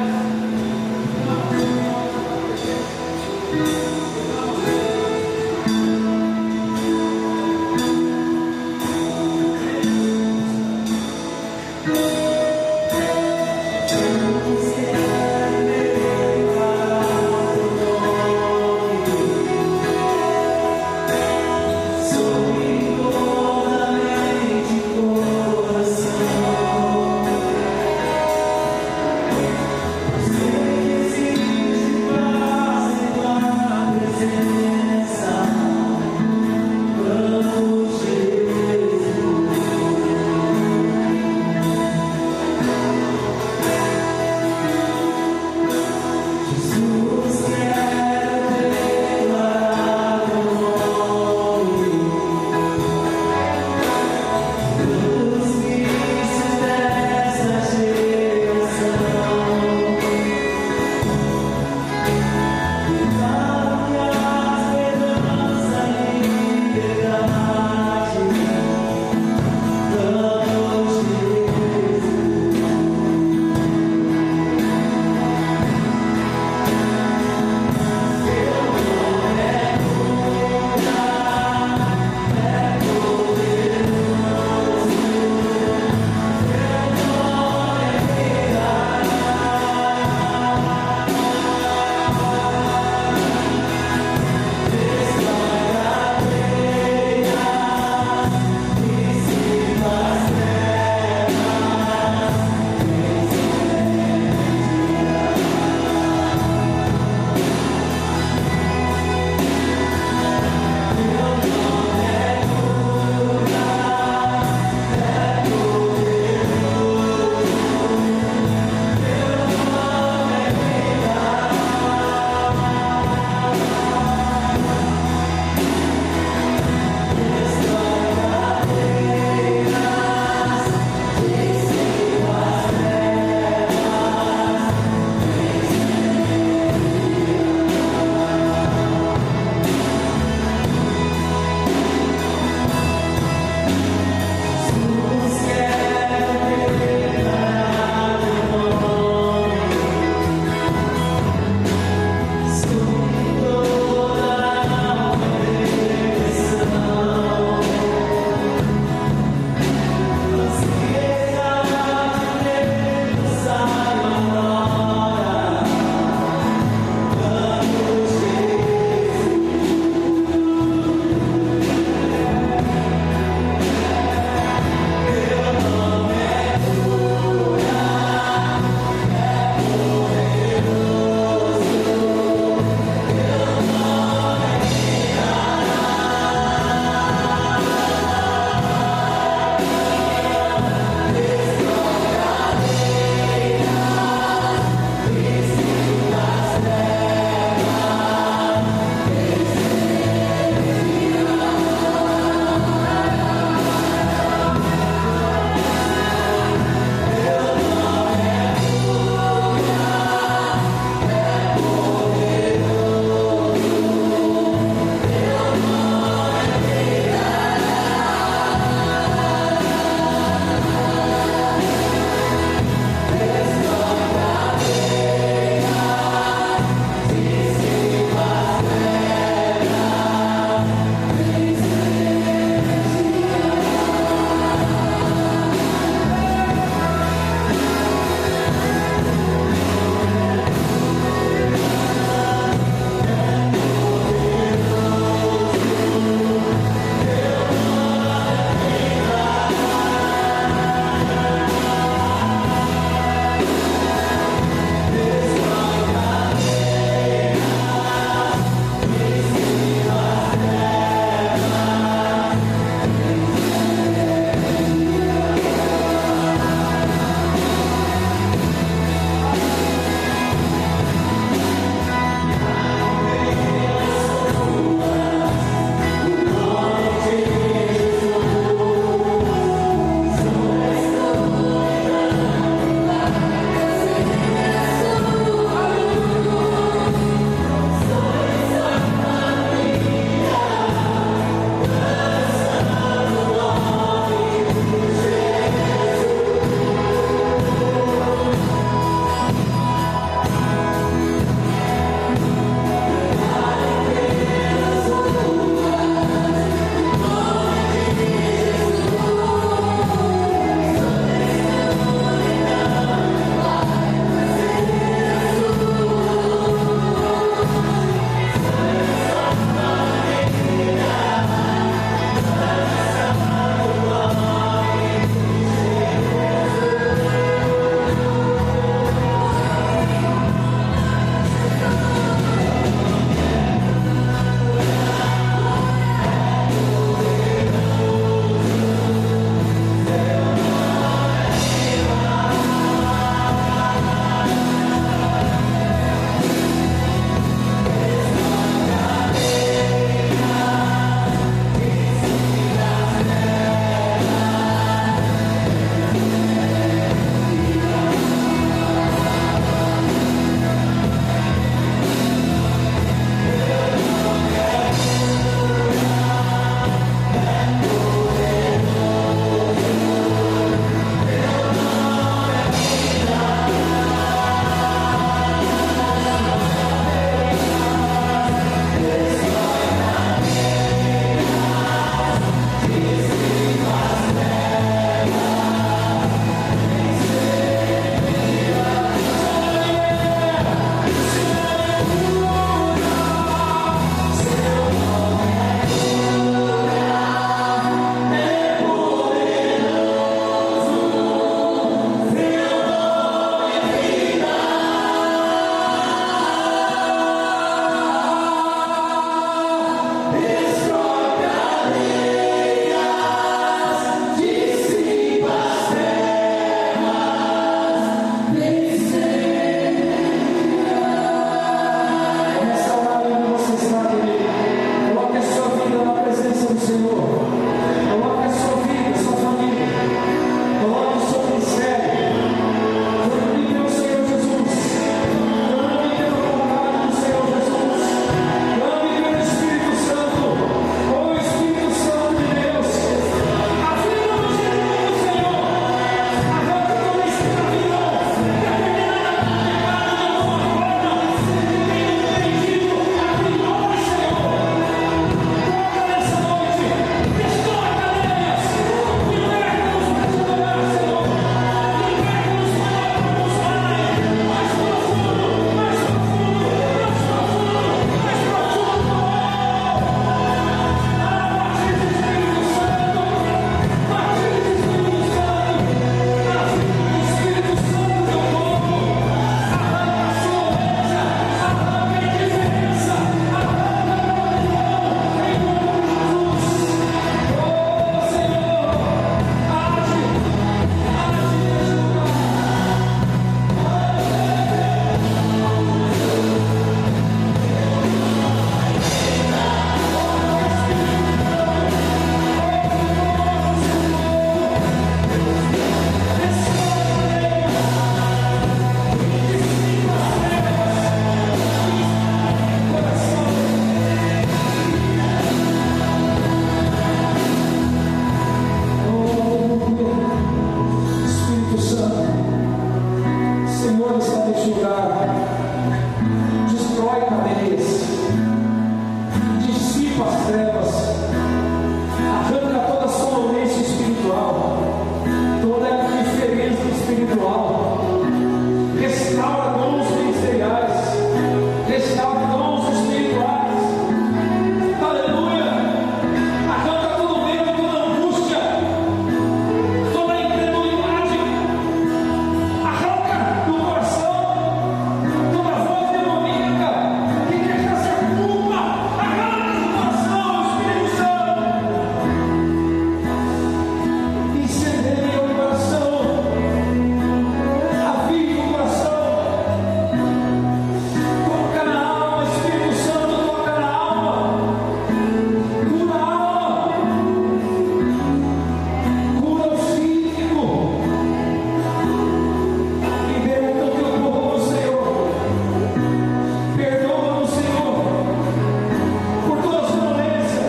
lugar, destrói cadeias, dissipa as trevas, arranca toda a sonolência espiritual, toda a indiferença espiritual, restaura dons ministeriais, restaura dons espirituais, aleluia, arranca todo medo, toda angústia, toda incredulidade, arranca do coração toda voz demoníaca que quer trazer culpa, arranca do coração, Espírito Santo, incendeia o coração, aviva o coração, toca na alma, Espírito Santo, toca na alma, cura a alma, cura o físico, liberta o teu povo, Senhor, perdoa-nos, Senhor, por toda a violência,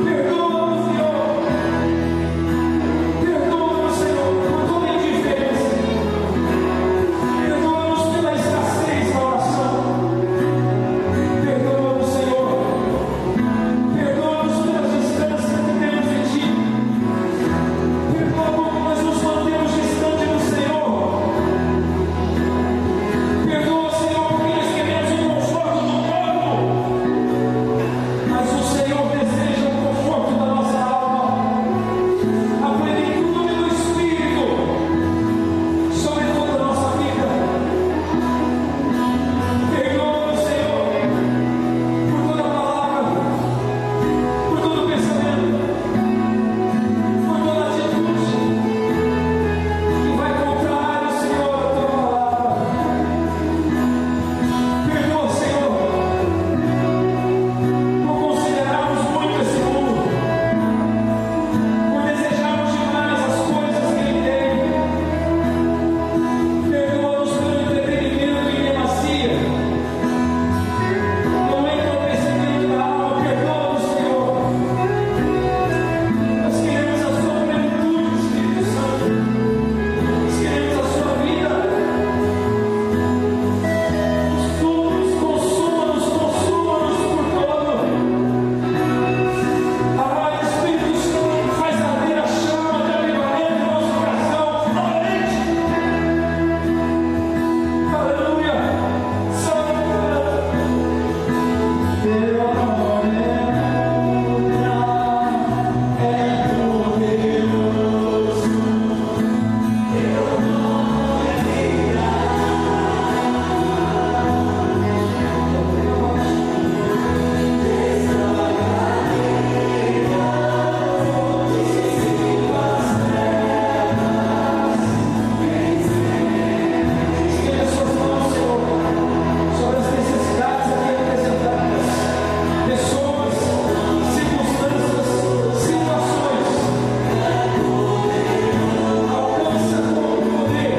perdoa-nos, Senhor, perdoa-nos, Senhor, por toda a indiferença, perdoa-nos pela escassez da oração, perdoa-nos, Senhor, perdoa-nos pela distância que temos de Ti, perdoa como nós nos mantemos distante do Senhor, perdoa, Senhor, porque nós queremos o conforto do corpo, mas o Senhor deseja o conforto da nossa alma, a plenitude do Espírito sobre toda a nossa vida. Perdoa-nos, Senhor, por toda palavra, por todo pensamento, por toda atitude que vai contrário, Senhor, à Tua palavra. Perdoa, Senhor, por considerarmos muito esse mundo, por desejarmos demais as coisas que Ele tem. Perdoa-nos pelo entretenimento em demasia, pelo entorpecimento da alma. Perdoa-nos, Senhor. Nós queremos a Sua plenitude, Espírito Santo. Nós queremos a Sua vida. Nos consuma-nos por todo. Ah, Espírito Santo, faz arder a chama de avivamento no nosso coração novamente. Aleluia. Santo, teu nome é poderoso, teu nome estende as suas mãos, Senhor, sobre as necessidades aqui apresentadas, pessoas, circunstâncias, situações. Alcança com o poder,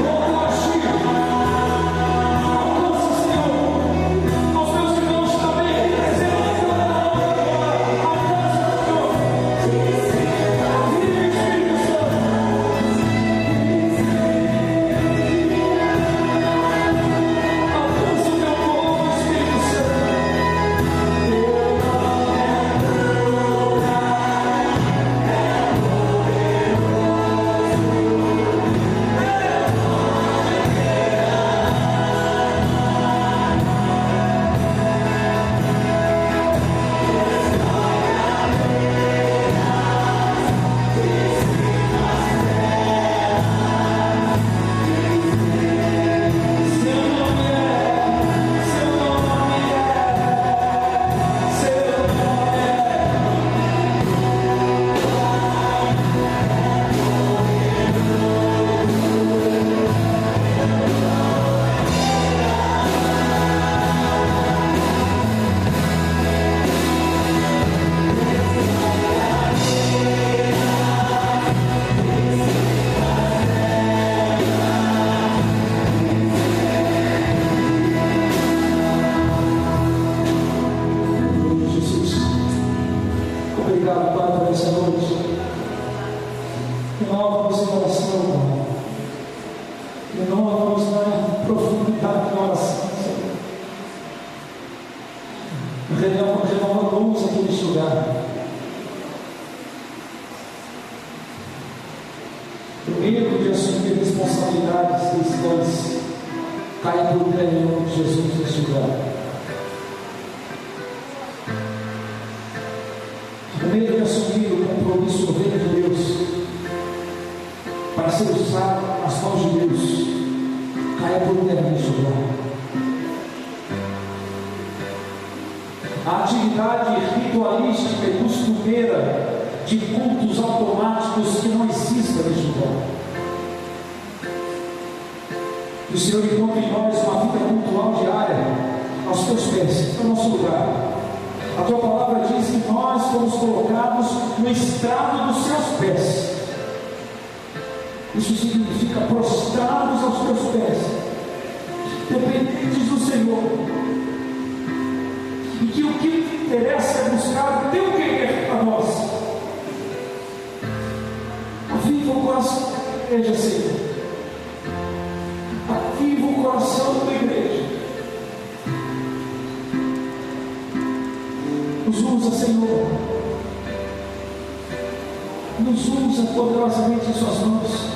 com o agir. Alcança, Senhor, aos meus irmãos também que representam cada alcança, Senhor. Vive, Espírito Santo. Alcança o teu povo, Espírito Santo. Jesus, obrigado, Pai, por essa noite. Renova nosso coração, Pai. Renova-nos na profundidade da oração, Senhor. Renova-nos aqui neste lugar. O medo de assumir responsabilidades cristãs cai por terra em nome de Jesus neste lugar. O medo de assumir o compromisso do reino de Deus para ser usado nas mãos de Deus cai por terra neste lugar. A atividade ritualística e costumeira de cultos automáticos que não existem neste lugar. Que o Senhor encontre em nós uma vida cultural diária aos teus pés, no nosso lugar. A tua palavra diz que nós fomos colocados no estrado dos seus pés. Isso significa prostrados aos teus pés, dependentes do Senhor. E que o que te interessa é buscar o teu querer para nós. Aviva o coração da igreja, Senhor. Aviva o coração da igreja. Nos usa, Senhor. Nos usa poderosamente em suas mãos.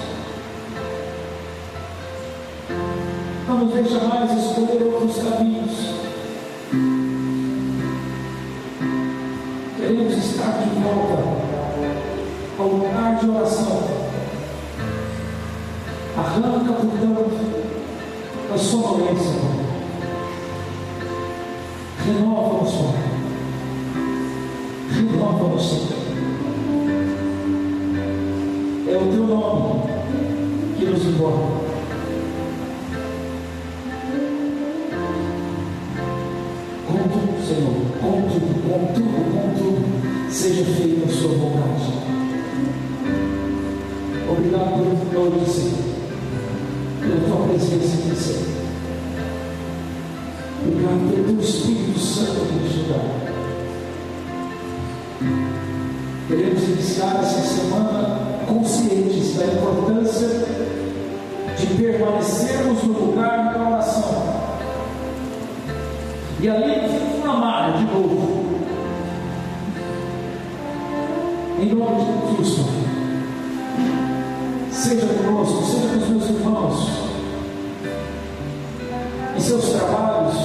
Não nos deixa mais escolher outros caminhos. Queremos estar de volta ao lugar de oração. Arranca, portanto, a sonolência. Renova-nos, Pai. Renova-nos, Senhor. É o teu nome que nos importa. Contudo, Senhor, contudo, seja feita a sua vontade. Obrigado pelo nome, Senhor, pela tua presença aqui, Senhor. Obrigado pelo teu Espírito Santo aqui neste lugar. Queremos iniciar essa semana conscientes da importância de permanecermos no lugar da oração. E ali clamar de novo. Em nome de Cristo. Seja conosco, seja com os meus irmãos, em seus trabalhos,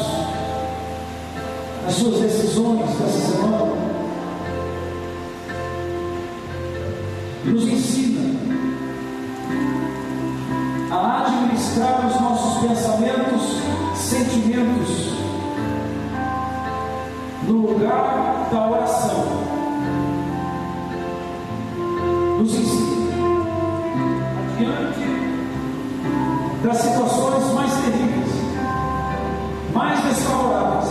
nas suas decisões dessa semana. Nos ensina a administrar os nossos pensamentos, sentimentos, no lugar da oração. Nos ensina, adiante das situações mais terríveis, mais desfavoráveis,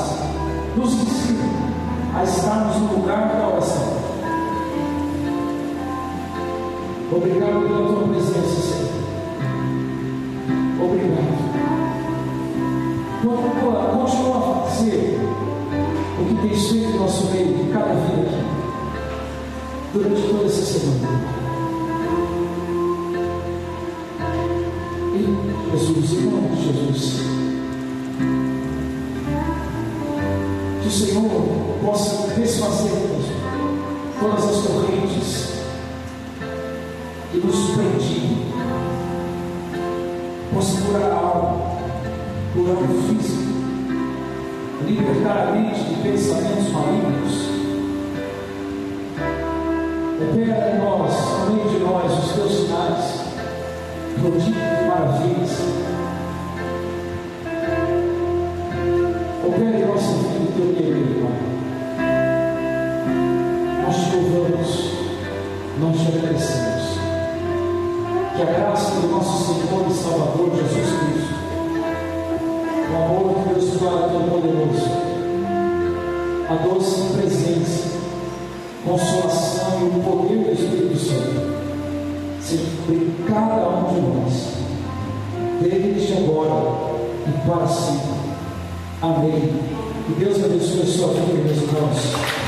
nos ensina a estarmos no lugar da oração. Obrigado pela tua presença, Senhor. Obrigado. Continua a fazer o que tens feito no nosso meio, de cada vida aqui, durante toda essa semana. E Jesus, em nome de Jesus, que o Senhor possa desfazer todas as correntes que nos prendiam, possa curar a alma, curar o físico, libertar a mente de pensamentos malignos. Opera em nós, no meio de nós, os teus sinais, prodígios e maravilhas. Opera em nossa vida o teu querer, Pai. Nós te louvamos, nós te agradecemos. Que a graça do nosso Senhor e Salvador Jesus Cristo, o amor de Deus Pai Todo-Poderoso, a doce presença, consolação e o poder do Espírito Santo seja sobre cada um de nós, desde agora e para sempre. Amém. Que Deus abençoe a sua vida, meus irmãos.